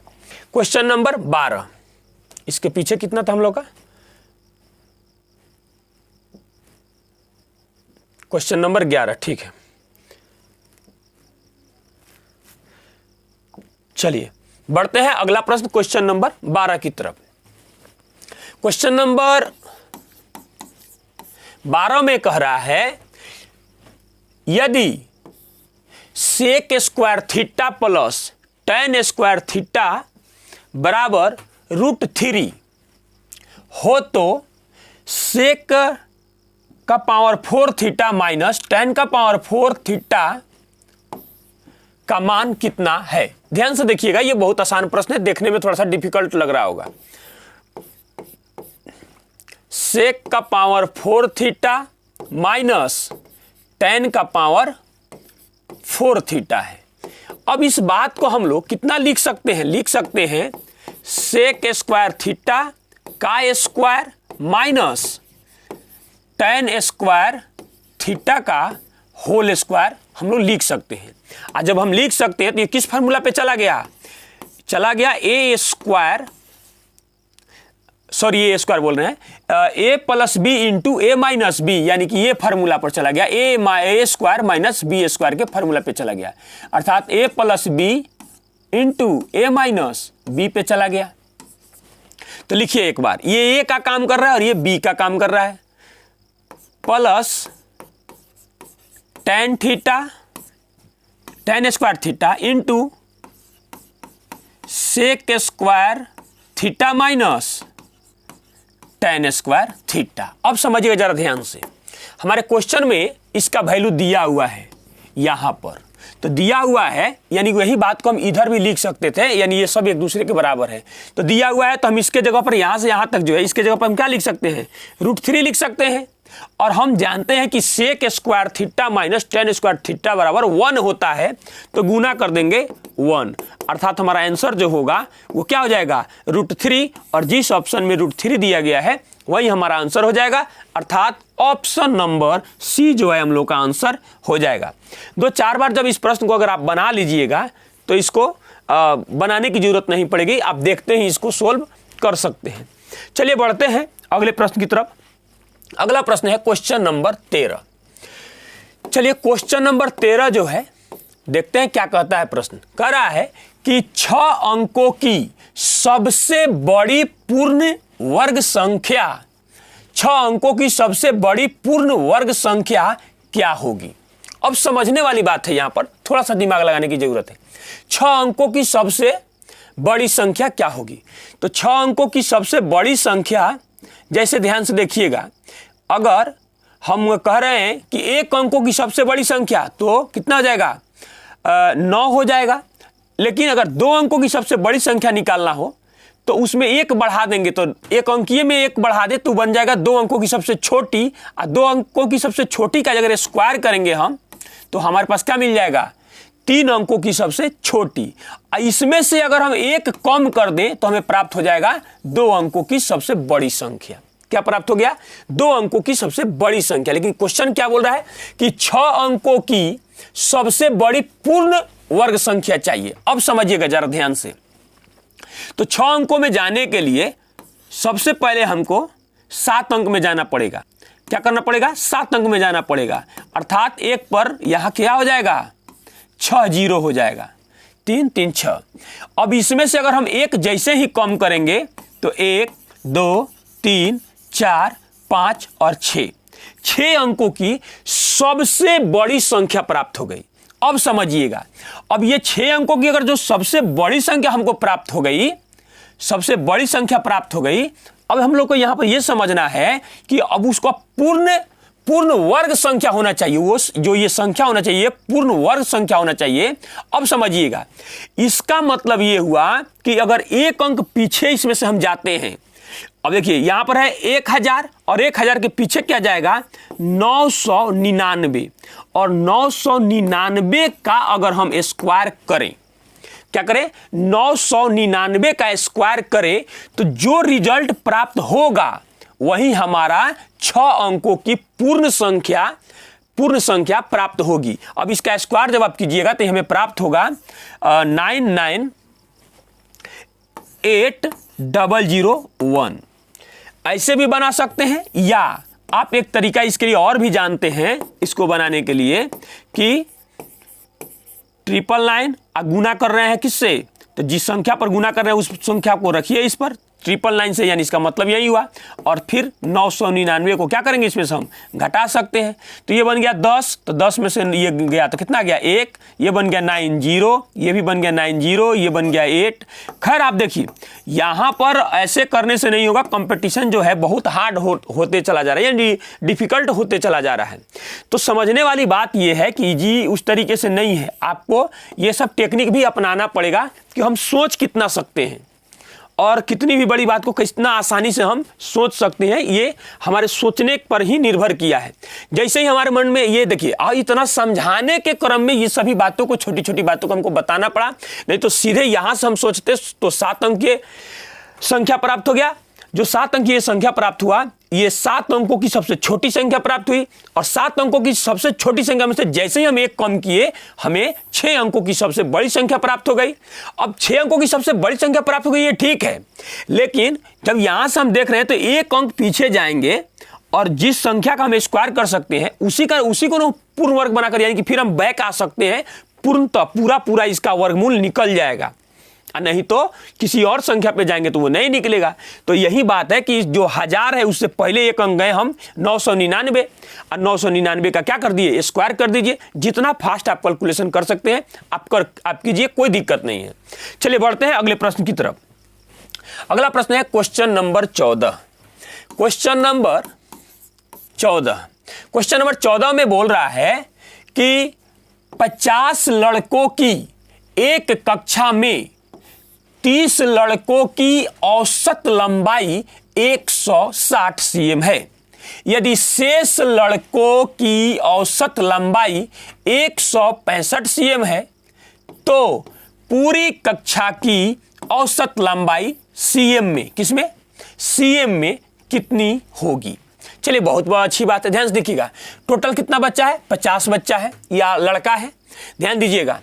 क्वेश्चन नंबर 12। इसके पीछे कितना था हम लोग का, क्वेश्चन नंबर 11, ठीक है। चलिए बढ़ते हैं अगला प्रश्न क्वेश्चन नंबर 12 की तरफ। क्वेश्चन नंबर 12 में कह रहा है यदि sec square theta plus tan square theta बराबर √3 हो तो सेक का पावर 4 थीटा माइनस tan का पावर 4 थीटा का मान कितना है। ध्यान से देखिएगा, ये बहुत आसान प्रश्न है, देखने में थोड़ा सा डिफिकल्ट लग रहा होगा। सेक का पावर 4 थीटा माइनस tan का पावर 4 थीटा है। अब इस बात को हम लोग कितना लिख सकते हैं, लिख सकते हैं सेक स्क्वायर थीटा का square minus tan square theta का होल स्क्वायर हम लोग लिख सकते हैं। और जब हम लिख सकते हैं तो ये किस फार्मूला पे चला गया ए स्क्वायर, सॉरी ए स्क्वायर बोल रहे हैं, ए प्लस बी इंटू ए माइनस बी, यानी कि ये फार्मूला पर चला गया, ए स्क्वायर माइनस बी स्क्वायर के फार्मूला पे चला गया, अर्थात ए प्लस बी इंटू ए माइनस बी पे चला गया। तो लिखिए एक बार, ये ए का काम कर रहा है और ये बी का काम कर रहा है, plus tan square theta into sec square theta minus tan square theta. अब समझिएगा जरा ध्यान से, हमारे क्वेश्चन में इसका वैल्यू दिया हुआ है यहां पर, तो दिया हुआ है यानी वही बात को हम इधर भी लिख सकते थे, यानी ये सब एक दूसरे के बराबर है। तो दिया हुआ है तो हम इसके जगह पर यहां से यहां तक जो है, इसके जगह पर हम क्या लिख सकते हैं, √3 लिख सकते हैं। और हम जानते हैं कि sec square theta minus tan square theta बराबर 1 होता है, तो गुना कर देंगे 1, अर्थात हमारा आंसर जो होगा वो क्या हो जाएगा, √3, और जिस ऑप्शन में √3 दिया गया है वही हमारा आंसर हो जाएगा, अर्थात ऑप्शन नंबर सी जो है हम लोग का आंसर हो जाएगा। 2-4 बार जब इस प्रश्न को अगर आप बना लीजिएगा तो इसको बनाने की जरूरत नहीं पड़ेगी, आप देखते ही इसको सोल्व कर सकते हैं। चलिए बढ़ते हैं अगले प्रश्न की तरफ। अगला प्रश्न है क्वेश्चन नंबर 13। चलिए क्वेश्चन नंबर 13 जो है, देखते हैं क्या कहता है प्रश्न। कह रहा है कि 6 अंकों की सबसे बड़ी पूर्ण वर्ग संख्या, 6 अंकों की सबसे बड़ी पूर्ण वर्ग संख्या क्या होगी। अब समझने वाली बात है, यहां पर थोड़ा सा दिमाग लगाने की जरूरत है। 6 अंकों की सबसे बड़ी संख्या क्या होगी, तो 6 अंकों की सबसे बड़ी संख्या, जैसे ध्यान से देखिएगा, अगर हम कह रहे हैं कि 1 अंकों की सबसे बड़ी संख्या तो कितना हो जाएगा, 9 हो जाएगा। लेकिन अगर 2 अंकों की सबसे बड़ी संख्या निकालना हो तो उसमें 1 बढ़ा देंगे, तो 1 अंकीय में 1 बढ़ा दे तो बन जाएगा 2 अंकों की सबसे छोटी, और 2 अंकों की सबसे छोटी का अगर स्क्वायर करेंगे हम तो हमारे पास क्या मिल जाएगा, 3 अंकों की सबसे छोटी। इसमें से अगर हम 1 कम कर दें तो हमें प्राप्त हो जाएगा 2 अंकों की सबसे बड़ी संख्या। क्या प्राप्त हो गया, 2 अंकों की सबसे बड़ी संख्या। लेकिन क्वेश्चन क्या बोल रहा है कि 6 अंकों की सबसे बड़ी पूर्ण वर्ग संख्या चाहिए। अब समझिएगा जरा ध्यान से, तो 6 अंकों में जाने के लिए सबसे पहले हमको 7 अंक में जाना पड़ेगा। क्या करना पड़ेगा, 7 अंक में जाना पड़ेगा, अर्थात 1 पर यहां क्या हो जाएगा, 6 0 हो जाएगा, 3 3 6। अब इसमें से अगर हम 1 जैसे ही कम करेंगे तो 1 2 3 4 5 और 6 अंकों की सबसे बड़ी संख्या प्राप्त हो गई। अब समझिएगा, अब ये 6 अंकों की अगर जो सबसे बड़ी संख्या हमको प्राप्त हो गई, सबसे बड़ी संख्या प्राप्त हो गई, अब हम लोग को यहां पर यह समझना है कि अब उसका पूर्ण वर्ग संख्या होना चाहिए, वो जो ये संख्या होना चाहिए पूर्ण वर्ग संख्या होना चाहिए। अब समझिएगा, इसका मतलब ये हुआ कि अगर 1 अंक पीछे इसमें से हम जाते हैं, अब देखिए यहां पर है 1000 और 1000 के पीछे क्या जाएगा, 999, और 999 का अगर हम स्क्वायर करें, क्या करें, 999 का स्क्वायर करें, तो जो रिजल्ट प्राप्त होगा वही हमारा 6 अंकों की पूर्ण संख्या प्राप्त होगी। अब इसका स्क्वायर जब आप कीजिएगा तो हमें प्राप्त होगा 998,001। ऐसे भी बना सकते हैं, या आप एक तरीका इसके लिए और भी जानते हैं इसको बनाने के लिए कि 999 गुना कर रहे हैं किससे, तो जिस संख्या पर गुना कर रहे हैं उस संख्या को रखिए इस पर 999 से, यानी इसका मतलब यही हुआ। और फिर 999 को क्या करेंगे, इसमें से हम घटा सकते हैं, तो ये बन गया 10, तो 10 में से ये गया तो कितना गया 1, ये बन गया 90, ये भी बन गया 90, ये बन गया 8। खैर आप देखिए यहाँ पर ऐसे करने से नहीं होगा, कंपटीशन जो है बहुत हार्ड होते चला जा रहा है, यानी डिफिकल्ट होते चला जा रहा है। तो समझने वाली बात ये है कि जी उस तरीके से नहीं है, आपको ये सब टेक्निक भी अपनाना पड़ेगा कि हम सोच कितना सकते हैं। और कितनी भी बड़ी बात को कितना आसानी से हम सोच सकते हैं, ये हमारे सोचने पर ही निर्भर किया है। जैसे ही हमारे मन में ये देखिए, और इतना समझाने के क्रम में ये सभी बातों को, छोटी छोटी बातों को हमको बताना पड़ा, नहीं तो सीधे यहां से हम सोचते तो 7 अंक की संख्या प्राप्त हो गया। जो 7 अंक की संख्या प्राप्त हुआ, ये 7 अंकों की सबसे छोटी संख्या प्राप्त हुई, और 7 अंकों की सबसे छोटी संख्या में से जैसे ही हम एक कम किए, हमें 6 अंकों की सबसे बड़ी संख्या प्राप्त हो गई। अब 6 अंकों की सबसे बड़ी संख्या प्राप्त हो गई, ये ठीक है, लेकिन जब यहां से हम देख रहे हैं तो एक अंक पीछे जाएंगे और जिस संख्या का हम स्क्वायर कर सकते हैं उसी को पूर्ण वर्ग बनाकर, यानी कि फिर हम बैक आ सकते हैं, पूर्णतः पूरा इसका वर्गमूल निकल जाएगा, नहीं तो किसी और संख्या पे जाएंगे तो वो नहीं निकलेगा। तो यही बात है कि जो 1000 है उससे पहले एक अंक गए हम 999, और 999 का क्या कर दिए, स्क्वायर कर दीजिए। जितना फास्ट आप कैलकुलेशन कर सकते हैं आप कीजिए, कोई दिक्कत नहीं है। चलिए बढ़ते हैं अगले प्रश्न की तरफ। अगला प्रश्न है क्वेश्चन नंबर 14। क्वेश्चन नंबर 14 में बोल रहा है कि 50 लड़कों की एक कक्षा में 30 लड़कों की औसत लंबाई 160 cm है। यदि शेष लड़कों की औसत लंबाई 165 cm है तो पूरी कक्षा की औसत लंबाई cm में, किसमें, cm में कितनी होगी। चलिए बहुत अच्छी बात है, ध्यान से देखिएगा। टोटल कितना बच्चा है, 50 बच्चा है या लड़का है। ध्यान दीजिएगा,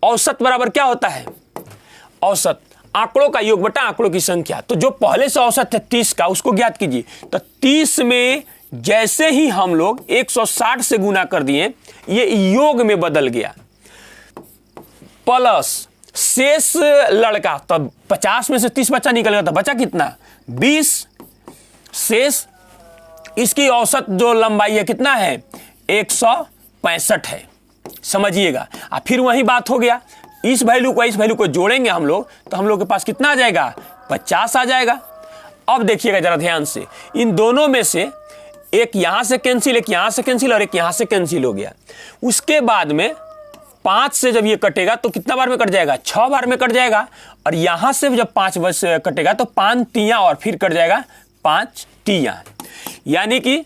औसत बराबर क्या होता है, औसत आंकड़ों का योग बटा आंकड़ों की संख्या। तो जो पहले से औसत है 30 का, उसको ज्ञात कीजिए। तो 30 में जैसे ही हम लोग 160 से गुना कर दिए, ये योग में बदल गया, प्लस शेष लड़का, तो 50 में से 30 बच्चा निकल गया, तो बचा कितना, 20, शेष इसकी औसत जो लंबाई है कितना है, 165 है, समझिएगा। फिर वही बात हो गया, इस वैल्यू को जोड़ेंगे हम लोग, तो हम लोग के पास कितना आ जाएगा, 50 आ जाएगा। अब देखिएगा जरा ध्यान से, इन दोनों में से एक यहां से कैंसिल, एक यहां से कैंसिल और एक यहां से कैंसिल हो गया। उसके बाद में 5 से जब ये कटेगा तो कितना बार में कट जाएगा, 6 बार में कट जाएगा। और यहां से जब 5 बार से कटेगा तो 5 तियां और फिर कट जाएगा 5 तियां, यानी कि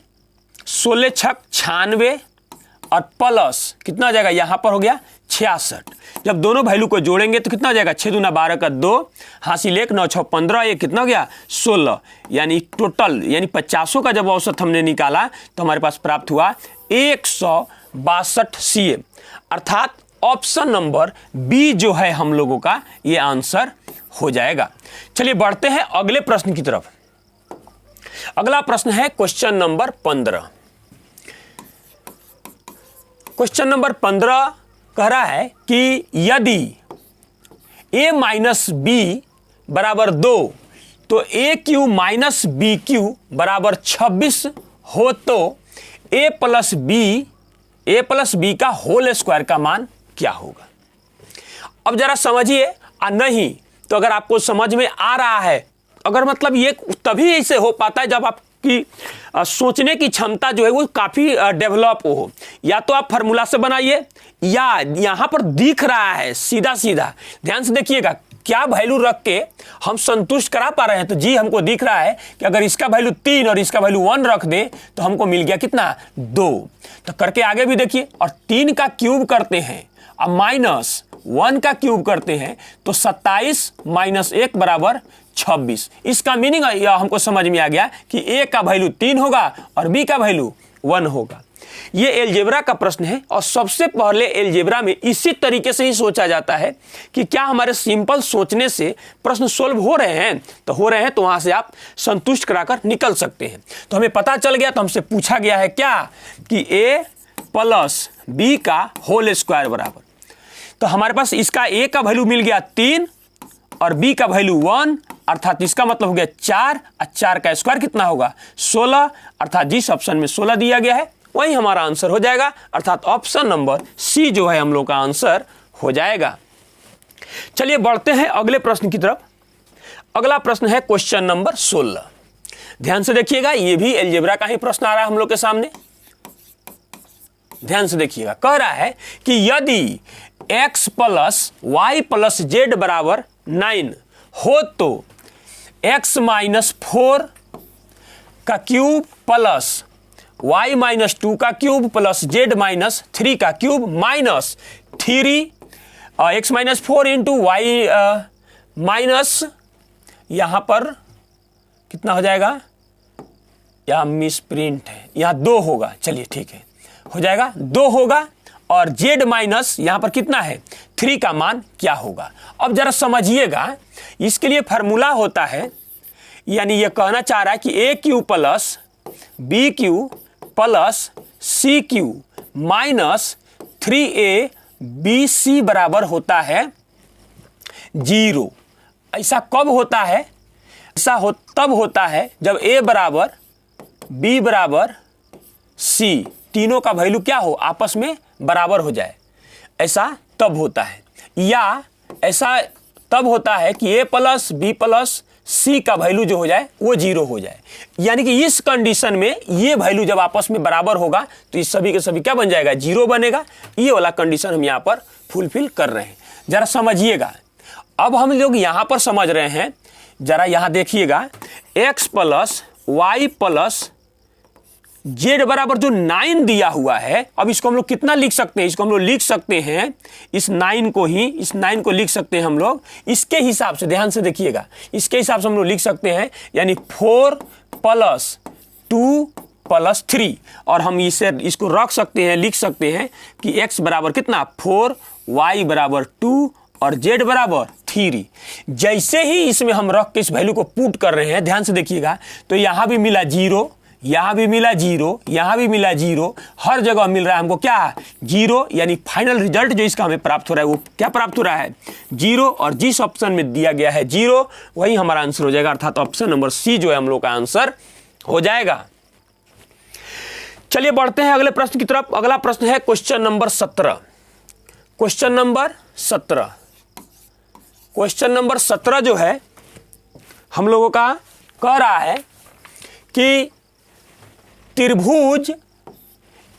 16 छक 96 और प्लस कितना आ जाएगा, यहां पर हो गया 66। जब दोनों वैल्यू को जोड़ेंगे तो कितना हो जाएगा, 6 दूना 12 का 2, हासिल 1, 9 6 15, ये कितना हो गया 16, यानी टोटल, यानी 50 का जब औसत हमने निकाला तो हमारे पास प्राप्त हुआ 162 cm। अर्थात ऑप्शन नंबर बी जो है हम लोगों का, ये आंसर हो जाएगा। चलिए बढ़ते हैं अगले प्रश्न की तरफ। अगला प्रश्न है क्वेश्चन नंबर 15। क्वेश्चन नंबर 15 कह रहा है कि यदि a माइनस बी बराबर 2 तो a cube minus b cube बराबर 26 हो तो a प्लस बी का होल स्क्वायर का मान क्या होगा। अब जरा समझिए, नहीं तो अगर आपको समझ में आ रहा है, अगर मतलब ये तभी ऐसे हो पाता है जब आपकी सोचने की क्षमता जो है वो काफी डेवलप हो। या तो आप फार्मूला से बनाइए, या यहां पर दिख रहा है सीधा सीधा, ध्यान से देखिएगा, क्या वैल्यू रख के हम संतुष्ट करा पा रहे हैं। तो जी हमको दिख रहा है कि अगर इसका वैल्यू 3 और इसका वैल्यू 1 रख दें तो हमको मिल गया कितना, 2। तो करके आगे भी देखिए, और 3 का क्यूब करते हैं अब माइनस 1 का क्यूब करते हैं तो 27 माइनस 1 बराबर 26। इसका मीनिंग हमको समझ में आ गया कि a का वैल्यू 3 होगा और b का वैल्यू 1 होगा। ये एलजेब्रा का प्रश्न है, और सबसे पहले एलजेब्रा में इसी तरीके से ही सोचा जाता है कि क्या हमारे सिंपल सोचने से प्रश्न सोल्व हो रहे हैं, तो हो रहे हैं तो वहां से आप संतुष्ट कराकर निकल सकते हैं। तो हमें पता चल गया, तो हमसे पूछा गया है क्या कि a प्लस b का होल स्क्वायर बराबर, तो हमारे पास इसका a का वैल्यू मिल गया 3 और b का वैल्यू 1, अर्थात इसका मतलब हो गया 4, और 4 का स्क्वायर कितना होगा 16, अर्थात जिस ऑप्शन में 16 दिया गया है वही हमारा आंसर हो जाएगा। अर्थात ऑप्शन नंबर सी जो है हम लोग का आंसर हो जाएगा। चलिए बढ़ते हैं अगले प्रश्न की तरफ। अगला प्रश्न है क्वेश्चन नंबर 16। ध्यान से देखिएगा, ये भी अलजेब्रा का ही प्रश्न आ रहा है हम लोग के सामने। ध्यान से देखिएगा, कह रहा है कि यदि x plus y plus z बराबर 9 हो तो x माइनस 4 का क्यूब प्लस y माइनस 2 का क्यूब प्लस z माइनस 3 का cube minus 3 x minus 4 into y minus यहाँ पर कितना हो जाएगा, यहाँ मिस प्रिंट है, यहाँ 2 होगा, चलिए ठीक है, हो जाएगा 2 होगा, और z माइनस यहाँ पर कितना है 3 का मान क्या होगा। अब जरा समझिएगा, इसके लिए फार्मूला होता है, यानी ये कहना चाह रहा है कि A cube plus B cube plus C cube minus 3a B C बराबर होता है 0। ऐसा कब होता है, तब होता है जब a बराबर b बराबर c, तीनों का वैल्यू क्या हो, आपस में बराबर हो जाए, ऐसा तब होता है। या ऐसा तब होता है कि a प्लस बी प्लस सी का वैल्यू जो हो जाए वो 0 हो जाए। यानी कि इस कंडीशन में ये वैल्यू जब आपस में बराबर होगा तो इस सभी के सभी क्या बन जाएगा, 0 बनेगा। ये वाला कंडीशन हम यहाँ पर फुलफिल कर रहे हैं, जरा समझिएगा। अब हम लोग यहाँ पर समझ रहे हैं, जरा यहाँ देखिएगा, x plus y plus z बराबर जो 9 दिया हुआ है, अब इसको हम लोग कितना लिख सकते हैं, इसको हम लोग लिख सकते हैं, इस 9 को लिख सकते हैं हम लोग इसके हिसाब से, ध्यान से देखिएगा, इसके हिसाब से हम लोग लिख सकते हैं, यानी 4 प्लस 2 प्लस 3, और हम इसको रख सकते हैं, लिख सकते हैं कि x बराबर कितना 4, y बराबर 2 और z बराबर 3। जैसे ही इसमें हम रख के इस वैल्यू को पुट कर रहे हैं, ध्यान से देखिएगा, तो यहाँ भी मिला 0, यहाँ भी मिला 0, यहाँ भी मिला 0, हर जगह मिल रहा है हमको क्या 0, यानी फाइनल रिजल्ट जो इसका हमें प्राप्त हो रहा है वो क्या प्राप्त हो रहा है 0, और जिस ऑप्शन में दिया गया है 0 वही हमारा आंसर हो जाएगा, अर्थात ऑप्शन नंबर सी जो है हम लोग का आंसर हो जाएगा। चलिए बढ़ते हैं अगले प्रश्न की तरफ। अगला प्रश्न है क्वेश्चन नंबर 17। क्वेश्चन नंबर 17 जो है हम लोगों का कह रहा है कि त्रिभुज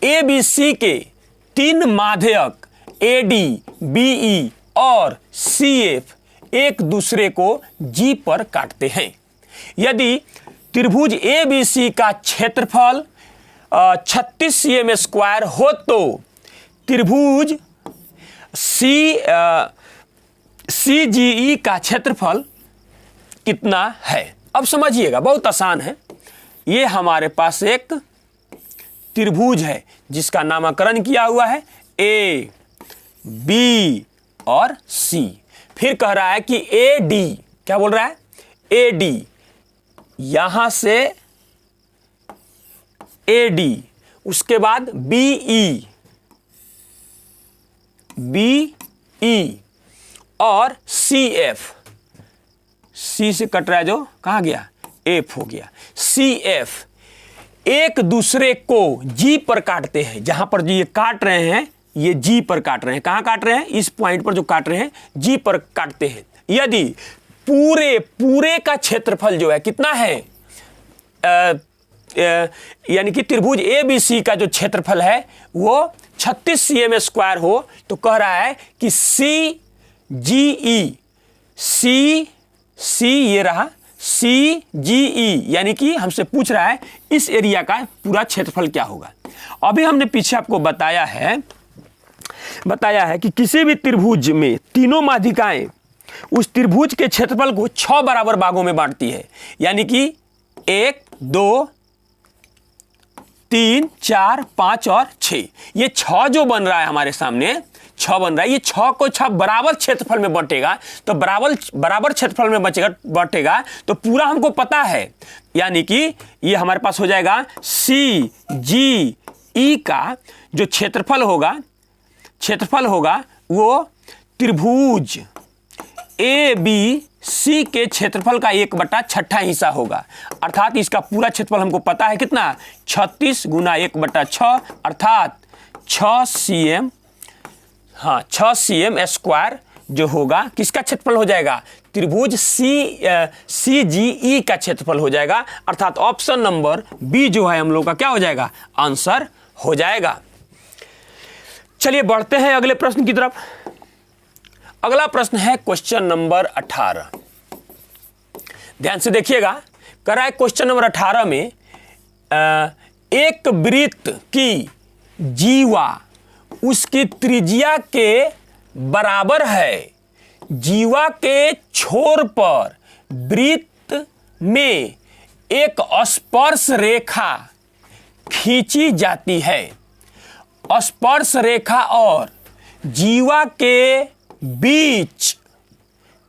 ABC के 3 माध्यक AD, BE और CF एक दूसरे को G पर काटते हैं। यदि त्रिभुज ABC का क्षेत्रफल 36 cm² हो तो त्रिभुज CGE का क्षेत्रफल कितना है। अब समझिएगा, बहुत आसान है। ये हमारे पास एक त्रिभुज है जिसका नामकरण किया हुआ है A, B और C। फिर कह रहा है कि AD, क्या बोल रहा है AD, यहां से AD, उसके बाद BE और CF, C से कट रहा है जो कहां गया F हो गया, CF एक दूसरे को G पर काटते हैं। जहां पर ये काट रहे हैं ये G पर काट रहे हैं। कहां काट रहे हैं, इस पॉइंट पर जो काट रहे हैं G पर काटते हैं। यदि पूरे का क्षेत्रफल जो है कितना है, यानी कि त्रिभुज ABC का जो क्षेत्रफल है वो 36 cm² हो तो कह रहा है कि C ये रहा CGE, यानी कि हमसे पूछ रहा है इस एरिया का पूरा क्षेत्रफल क्या होगा। अभी हमने पीछे आपको बताया है कि किसी भी त्रिभुज में तीनों माध्यिकाएं उस त्रिभुज के क्षेत्रफल को 6 बराबर भागों में बांटती है, यानी कि 1, 2, 3, 4, 5 और 6। ये 6 जो बन रहा है हमारे सामने 6 बन रहा है, ये 6 को 6 बराबर क्षेत्रफल में बांटेगा तो बराबर क्षेत्रफल में बांटेगा तो पूरा हमको पता है, यानी कि ये हमारे पास हो जाएगा CGE का जो क्षेत्रफल होगा वो त्रिभुज ABC के क्षेत्रफल का 1/6 हिस्सा होगा। अर्थात इसका पूरा क्षेत्रफल हमको पता है कितना 36 गुना 1/6 अर्थात 6 cm² जो होगा किसका क्षेत्रफल हो जाएगा, त्रिभुज CGE का क्षेत्रफल हो जाएगा। अर्थात ऑप्शन नंबर बी जो है हम लोग का क्या हो जाएगा, आंसर हो जाएगा। चलिए बढ़ते हैं अगले प्रश्न की तरफ। अगला प्रश्न है क्वेश्चन नंबर 18। ध्यान से देखिएगा, कह रहा है क्वेश्चन नंबर 18 में एक वृत्त की जीवा उसकी त्रिज्या के बराबर है। जीवा के छोर पर वृत्त में एक स्पर्श रेखा खींची जाती है। स्पर्श रेखा और जीवा के बीच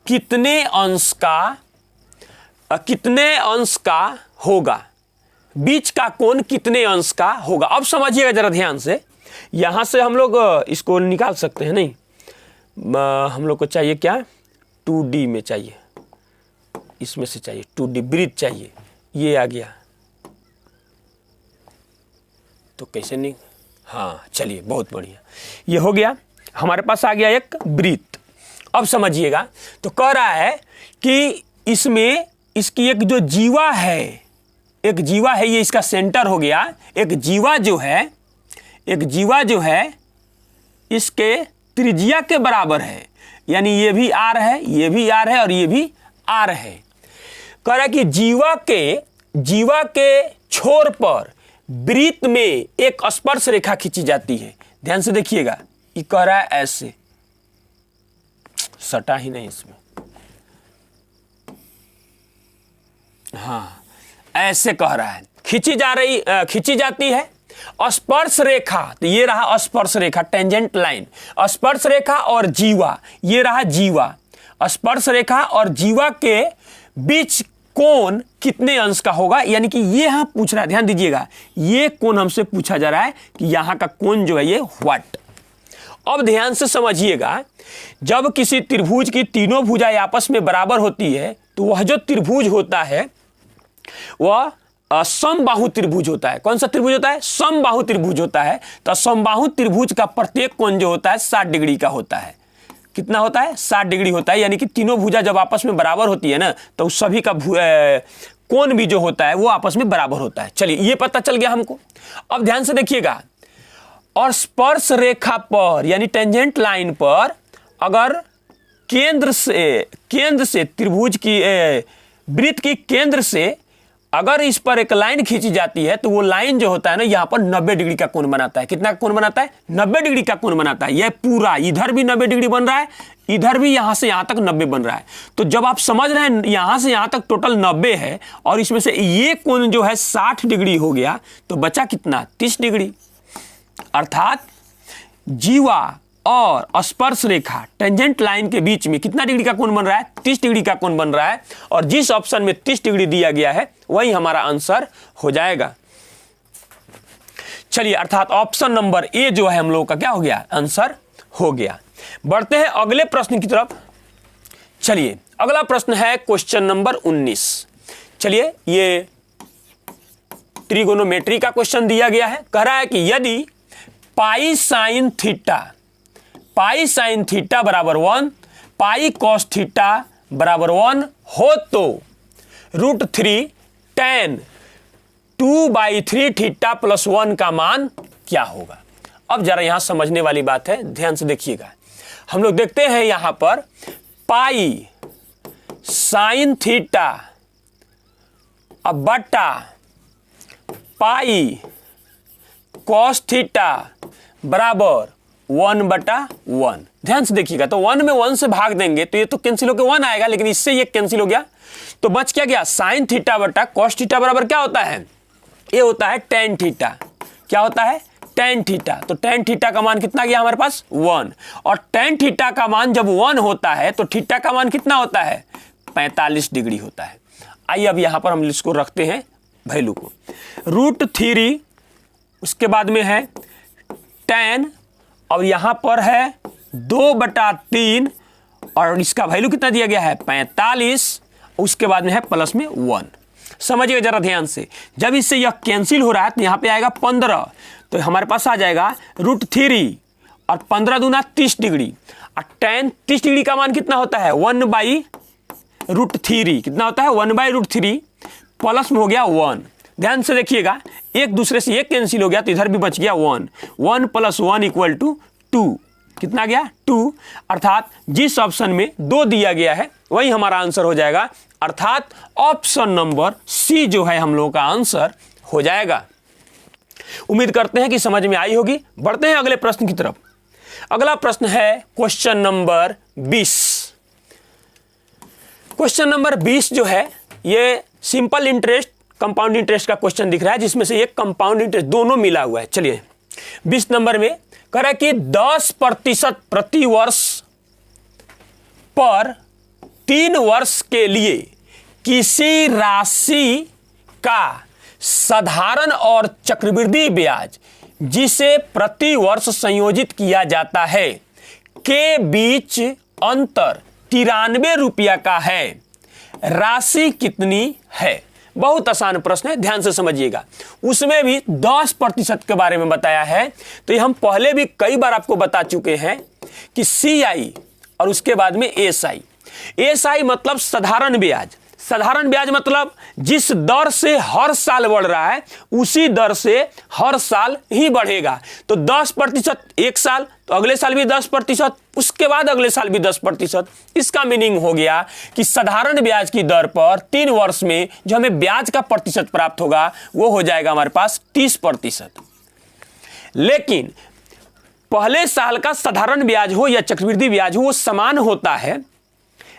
कितने अंश का होगा? बीच का कोण कितने अंश का होगा? अब समझिएगा जरा ध्यान से, यहां से हम लोग इसको निकाल सकते हैं नहीं, हम लोग को चाहिए क्या, 2D में चाहिए, इसमें से चाहिए 2D वृत्त चाहिए, ये आ गया तो कैसे नहीं, हाँ चलिए बहुत बढ़िया, ये हो गया, हमारे पास आ गया एक वृत्त। अब समझिएगा, तो कह रहा है कि इसमें इसकी एक जो जीवा है, एक जीवा है, ये इसका सेंटर हो गया। एक जीवा जो है इसके त्रिज्या के बराबर है, यानी ये भी आर है, ये भी आर है और ये भी आर है। कह रहा है कि जीवा के छोर पर वृत्त में एक स्पर्श रेखा खींची जाती है। ध्यान से देखिएगा, ये कह रहा है ऐसे, सटा ही नहीं इसमें, हाँ ऐसे कह रहा है, खींची जाती है स्पर्श रेखा। तो ये रहा स्पर्श रेखा, टेंजेंट लाइन, स्पर्श रेखा और जीवा, ये रहा जीवा। स्पर्श रेखा और जीवा के बीच कोण कितने अंश का होगा, यानी कि ये यहां पूछ रहा है, ध्यान दीजिएगा, ये कोण हमसे पूछा जा रहा है कि यहां का कोण जो है ये व्हाट। अब ध्यान से समझिएगा, जब किसी त्रिभुज की तीनों भुजाएं आपस में बराबर होती है तो वह जो त्रिभुज होता है वह समबाहु त्रिभुज होता है। कौन सा त्रिभुज होता है? समबाहु त्रिभुज होता है। तो समबाहु त्रिभुज का प्रत्येक कोण जो होता है 60 डिग्री का होता है। कितना होता है? 60 डिग्री होता है, यानी कि तीनों भुजा जब आपस में बराबर होती है ना, तो सभी का कोण भी जो होता है वो आपस में बराबर होता है। चलिए, ये पता चल गया हमको। अब ध्यान से देखिएगा, और स्पर्श रेखा पर यानी टेंजेंट लाइन पर अगर केंद्र से त्रिभुज की वृत्त की केंद्र से अगर इस पर एक लाइन खींची जाती है तो वो लाइन जो होता है ना, यहां पर 90 डिग्री का कोण बनाता है। कितना कोण बनाता है? 90 डिग्री का कोण बनाता है। यह पूरा इधर भी 90 डिग्री बन रहा है, इधर भी यहां से यहां तक 90 बन रहा है। तो जब आप समझ रहे हैं यहां से यहां तक टोटल 90 है और इसमें से ये कोण जो है 60 डिग्री हो गया, तो बचा कितना? 30 डिग्री। अर्थात जीवा और स्पर्श रेखा टेंजेंट लाइन के बीच में कितना डिग्री का कोण बन रहा है? 30 डिग्री का कोण बन रहा है। और जिस ऑप्शन में 30 डिग्री दिया गया है वही हमारा आंसर हो जाएगा। चलिए, अर्थात ऑप्शन नंबर ए जो है हम लोगों का क्या हो गया? आंसर हो गया। बढ़ते हैं अगले प्रश्न की तरफ। चलिए, अगला प्रश्न है क्वेश्चन नंबर 19। चलिए, ये ट्रिगोनोमेट्री का क्वेश्चन दिया गया है। कह रहा है कि यदि पाई साइन थीटा बराबर 1, पाई कॉस थीटा बराबर 1 हो तो √3 tan 2/3 थीटा प्लस 1 का मान क्या होगा? अब जरा यहां समझने वाली बात है, ध्यान से देखिएगा। हम लोग देखते हैं यहां पर पाई साइन थीटा अब बटा पाई कॉस थीटा बराबर 1/1। ध्यान से देखिएगा, तो 1 में 1 से भाग देंगे तो ये तो कैंसिल होकर 1 आएगा, लेकिन इससे ये कैंसिल हो गया, तो बच क्या गया? साइन थीटा बटा कॉस थीटा बराबर क्या होता है? ये होता है टेन थीटा। क्या होता है? Tan theta. तो टेन थीटा का मान कितना गया हमारे पास? 1। और टेन थीटा का मान जब 1 होता है तो थीटा का मान कितना होता है? 45 डिग्री होता है। आइए अब यहां पर हम इसको रखते हैं वैल्यू को, √3, उसके बाद में है tan, और यहां पर है 2/3 और इसका वैल्यू कितना दिया गया है? 45। उसके बाद में है प्लस में 1। समझिएगा जरा ध्यान से, जब इससे यह कैंसिल हो रहा है तो यहां पे आएगा 15, तो हमारे पास आ जाएगा √3 और 15 दूना 30 डिग्री। और tan 30 डिग्री का मान कितना होता है? 1/√3। कितना होता है? 1/√3 प्लस में हो गया 1। ध्यान से देखिएगा, एक दूसरे से एक कैंसिल हो गया तो इधर भी बच गया 1। 1 + 1 = 2। कितना गया? 2। अर्थात जिस ऑप्शन में 2 दिया गया है वही हमारा आंसर हो जाएगा, अर्थात ऑप्शन नंबर सी जो है हम लोगों का आंसर हो जाएगा। उम्मीद करते हैं कि समझ में आई होगी। बढ़ते हैं अगले प्रश्न की तरफ। अगला प्रश्न है क्वेश्चन नंबर 20। क्वेश्चन नंबर 20 जो है ये सिंपल इंटरेस्ट कंपाउंड इंटरेस्ट का क्वेश्चन दिख रहा है, जिसमें से एक कंपाउंड इंटरेस्ट दोनों मिला हुआ है। चलिए 20 नंबर में कह रहा है कि 10% प्रति वर्ष पर 3 वर्ष के लिए किसी राशि का साधारण और चक्रवृद्धि ब्याज जिसे प्रति वर्ष संयोजित किया जाता है के बीच अंतर 93 रुपया का है। राशि कितनी है? बहुत आसान प्रश्न है, ध्यान से समझिएगा। उसमें भी 10% के बारे में बताया है। तो ये हम पहले भी कई बार आपको बता चुके हैं कि CI और उसके बाद में SI। SI मतलब साधारण ब्याज। साधारण ब्याज मतलब जिस दर से हर साल बढ़ रहा है उसी दर से हर साल ही बढ़ेगा। तो 10% एक साल, तो अगले साल भी 10%, उसके बाद अगले साल भी 10%। इसका मीनिंग हो गया कि साधारण ब्याज की दर पर 3 वर्ष में जो हमें ब्याज का प्रतिशत प्राप्त होगा वो हो जाएगा हमारे पास 30%। लेकिन पहले साल का साधारण ब्याज हो या चक्रवृद्धि ब्याज हो वो समान होता है,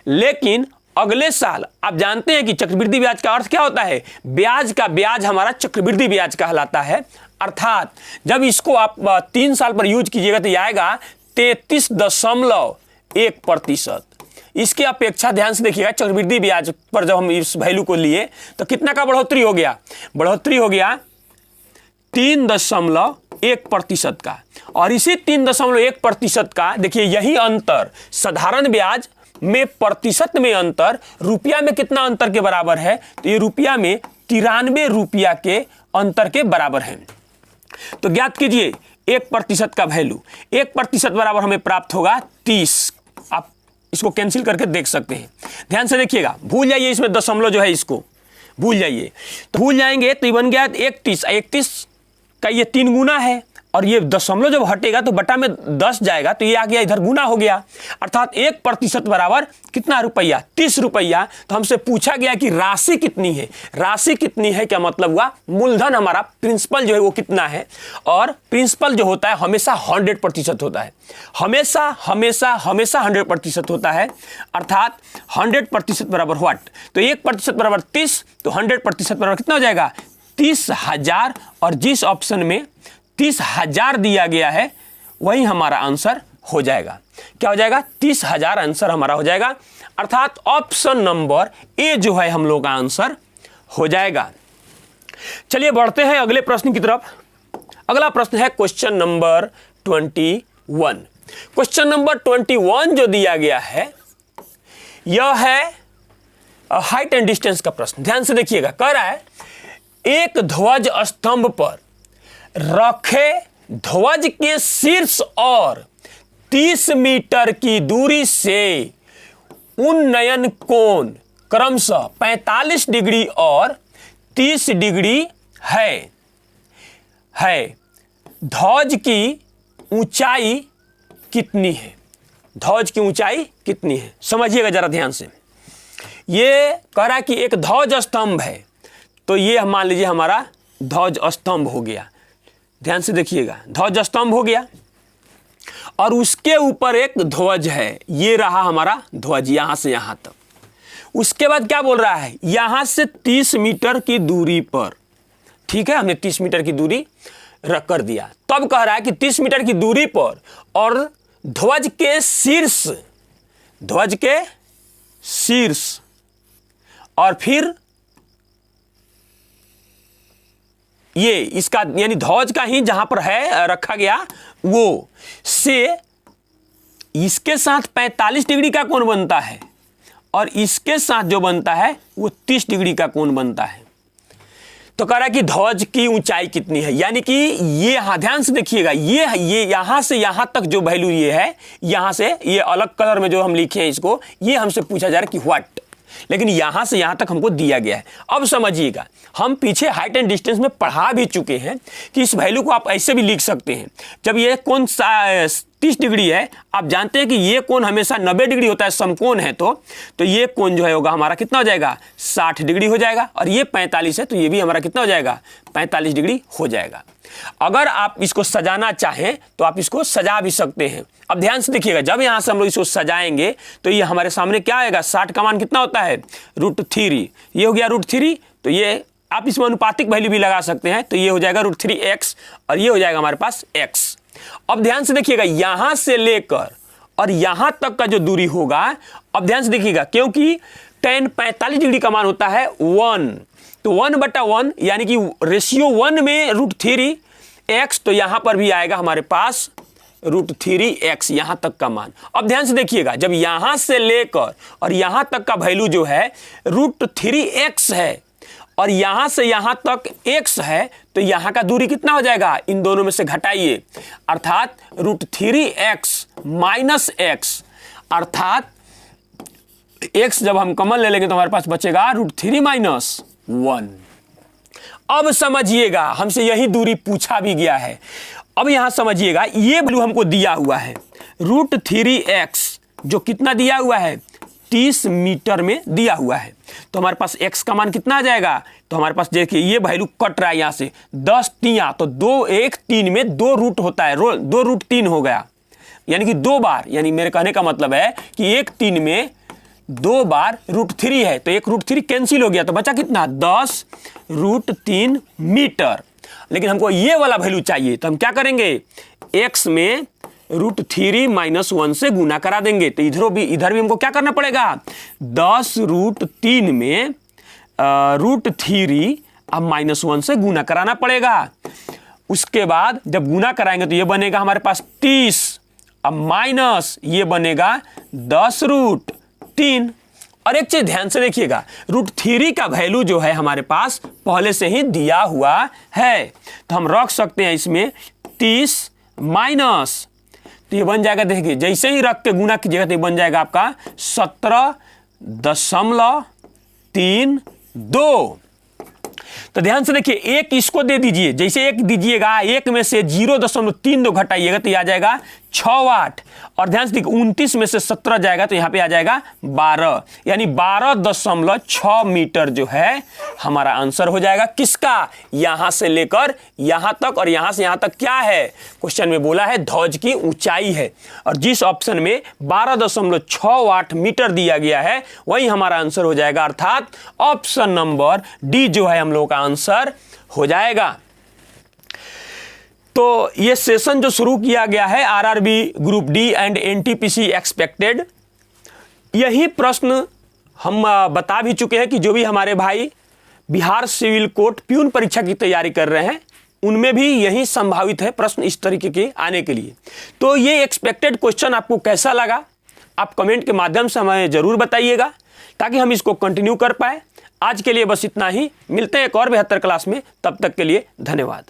लेकिन अगले साल आप जानते हैं कि चक्रवृद्धि ब्याज का अर्थ क्या होता है? ब्याज का ब्याज हमारा चक्रवृद्धि ब्याज कहलाता है। अर्थात जब इसको आप 3 साल पर यूज कीजिएगा तो यह आएगा 33.1%। इसकी अपेक्षा ध्यान से देखिएगा, चक्रवृद्धि ब्याज पर जब हम इस वैल्यू को लिए तो कितना का बढ़ोतरी हो गया? बढ़ोतरी हो गया 3.1% का। और इसी 3.1% का देखिए यही अंतर साधारण ब्याज में प्रतिशत में अंतर रुपया में कितना अंतर के बराबर है? तो ये रुपया में 93 रुपया के अंतर के बराबर है। तो ज्ञात कीजिए 1% का वैल्यू, 1% बराबर हमें प्राप्त होगा 30। आप इसको कैंसिल करके देख सकते हैं। ध्यान से देखिएगा, भूल जाइए इसमें दशमलव जो है इसको भूल जाइए। तो भूल जाएंगे तो ये बन गया 31 का ये 3 गुना है, और ये दशमलव जब हटेगा तो बटा में 10 जाएगा तो ये आ गया इधर गुना हो गया। अर्थात 1% बराबर कितना रुपया? 30 रुपया। तो हमसे पूछा गया कि राशि कितनी है। राशि कितनी है क्या मतलब हुआ? मूलधन हमारा प्रिंसिपल जो है वो कितना है, और प्रिंसिपल जो होता है हमेशा 100% होता है। हमेशा हमेशा हमेशा 100% होता है। अर्थात 100% बराबर व्हाट? तो 1% बराबर 30, तो 100% बराबर कितना हो जाएगा? 30,000। और जिस ऑप्शन में 30,000 दिया गया है वही हमारा आंसर हो जाएगा। क्या हो जाएगा? 30,000 आंसर हमारा हो जाएगा। अर्थात ऑप्शन नंबर ए जो है हम लोग का आंसर हो जाएगा। चलिए बढ़ते हैं अगले प्रश्न की तरफ। अगला प्रश्न है क्वेश्चन नंबर 21। क्वेश्चन नंबर 21 जो दिया गया है यह है हाइट एंड डिस्टेंस का प्रश्न। ध्यान से देखिएगा, कह रहा है एक ध्वज स्तंभ पर रखे ध्वज के शीर्ष और 30 मीटर की दूरी से उन्नयन कोण क्रमशः 45 डिग्री और 30 डिग्री है। ध्वज की ऊंचाई कितनी है? ध्वज की ऊंचाई कितनी है? समझिएगा जरा ध्यान से। ये कह रहा है कि एक ध्वज स्तंभ है, तो ये मान लीजिए हमारा ध्वज स्तंभ हो गया। ध्यान से देखिएगा, ध्वज स्तंभ हो गया और उसके ऊपर एक ध्वज है। ये रहा हमारा ध्वज यहां से यहां तक। उसके बाद क्या बोल रहा है? यहां से 30 मीटर की दूरी पर, ठीक है, हमने 30 मीटर की दूरी रख कर दिया। तब कह रहा है कि 30 मीटर की दूरी पर और ध्वज के शीर्ष, ध्वज के शीर्ष और फिर ये इसका यानी ध्वज का ही जहां पर है रखा गया वो से इसके साथ 45 डिग्री का कोण बनता है और इसके साथ जो बनता है वो 30 डिग्री का कोण बनता है। तो कह रहा है कि ध्वज की ऊंचाई कितनी है, यानी कि ये ध्यान से देखिएगा, ये यहां से यहां तक जो वैल्यू ये है, यहां से ये अलग कलर में जो हम लिखे हैं इसको, ये हमसे पूछा जा रहा है कि व्हाट, लेकिन यहां से यहां तक हमको दिया गया है। अब समझिएगा, हम पीछे हाइट एंड डिस्टेंस में पढ़ा भी चुके हैं कि इस वैल्यू को आप ऐसे भी लिख सकते हैं। जब ये कोण 30 डिग्री है, आप जानते हैं कि ये कोण हमेशा 90 डिग्री होता है, समकोण है, तो ये कोण जो है होगा हमारा कितना हो जाएगा, 60 डिग्री हो जाएगा। और ये 45 है तो ये भी हमारा कितना हो जाएगा, 45 डिग्री हो जाएगा। अगर आप इसको सजाना चाहें तो आप इसको सजा भी सकते हैं। अब ध्यान से देखिएगा, जब यहां से हम लोग इसको सजाएंगे तो ये हमारे सामने क्या आएगा, 60 का मान कितना होता है, √3। ये हो गया √3, तो ये आप इसमें अनुपातिक वैल्यू भी लगा सकते हैं, तो ये हो जाएगा √3x और ये हो जाएगा हमारे पास x। अब ध्यान से देखिएगा, यहां से लेकर और यहां तक का जो दूरी होगा, अब ध्यान से देखिएगा, क्योंकि tan 45 डिग्री का मान होता है 1, तो 1/1 यानी कि रेशियो 1 में √3x, तो यहां पर भी आएगा हमारे पास √3x यहां तक का मान। अब ध्यान से देखिएगा, जब यहां से लेकर और यहां तक का वैल्यू जो है √3x है और यहां से यहां तक x है, तो यहां का दूरी कितना हो जाएगा, इन दोनों में से घटाइए, अर्थात √3x - x, अर्थात x जब हम कॉमन ले लेंगे तो हमारे पास बचेगा √3 - 1। अब समझिएगा, हमसे यही दूरी पूछा भी गया है। अब यहां समझिएगा, ये वैल्यू हमको दिया हुआ है √3x, जो कितना दिया हुआ है, 30 मीटर में दिया हुआ है। तो हमारे पास x का मान कितना आ जाएगा, तो हमारे पास देखिए ये वैल्यू कट रहा है यहां से, 10 तियां, तो 2 1 3 में 2 रूट होता है, 2 √3 हो गया, यानी कि 2 बार, यानी मेरे कहने का मतलब है कि 1 3 में 2 बार √3 है, तो 1 √3 कैंसिल हो गया, तो बचा कितना, 10 √3 मीटर। लेकिन हमको ये वाला वैल्यू चाहिए, तो हम क्या करेंगे, x में √3 - 1 से गुना करा देंगे, तो इधर भी हमको क्या करना पड़ेगा, 10 √3 में √3 अब -1 से गुना कराना पड़ेगा। उसके बाद जब गुना कराएंगे तो ये बनेगा हमारे पास 30, अब माइनस ये बनेगा 10 √3। और एक चीज ध्यान से देखिएगा, √3 का वैल्यू जो है हमारे पास पहले से ही दिया हुआ है, तो हम रख सकते हैं इसमें 30 माइनस, तो ये बन जाएगा, देखिए जैसे ही रख के गुना कीजिएगा तो ये बन जाएगा आपका 17.32। तो ध्यान से देखिए, एक इसको दे दीजिए, जैसे एक दीजिएगा, एक में से 0.32 घटाइएगा तो ये आ जाएगा 6 वाट। और ध्यान से देखिए, 29 में से 17 जाएगा तो यहाँ पे आ जाएगा 12, यानी 12.6 मीटर जो है हमारा आंसर हो जाएगा। किसका, यहां से लेकर यहां तक और यहां से यहां तक क्या है, क्वेश्चन में बोला है ध्वज की ऊंचाई है, और जिस ऑप्शन में 12.6 वाट मीटर दिया गया है वही हमारा आंसर हो जाएगा, अर्थात ऑप्शन नंबर डी जो है हम लोगों का आंसर हो जाएगा। तो ये सेशन जो शुरू किया गया है RRB group D and NTPC expected, यही प्रश्न हम बता भी चुके हैं कि जो भी हमारे भाई बिहार सिविल कोर्ट प्यून परीक्षा की तैयारी कर रहे हैं उनमें भी यही संभावित है प्रश्न इस तरीके के आने के लिए। तो ये एक्सपेक्टेड क्वेश्चन आपको कैसा लगा, आप कमेंट के माध्यम से हमें जरूर बताइएगा ताकि हम इसको कंटिन्यू कर पाए। आज के लिए बस इतना ही, मिलते हैं एक और बेहतर क्लास में, तब तक के लिए धन्यवाद।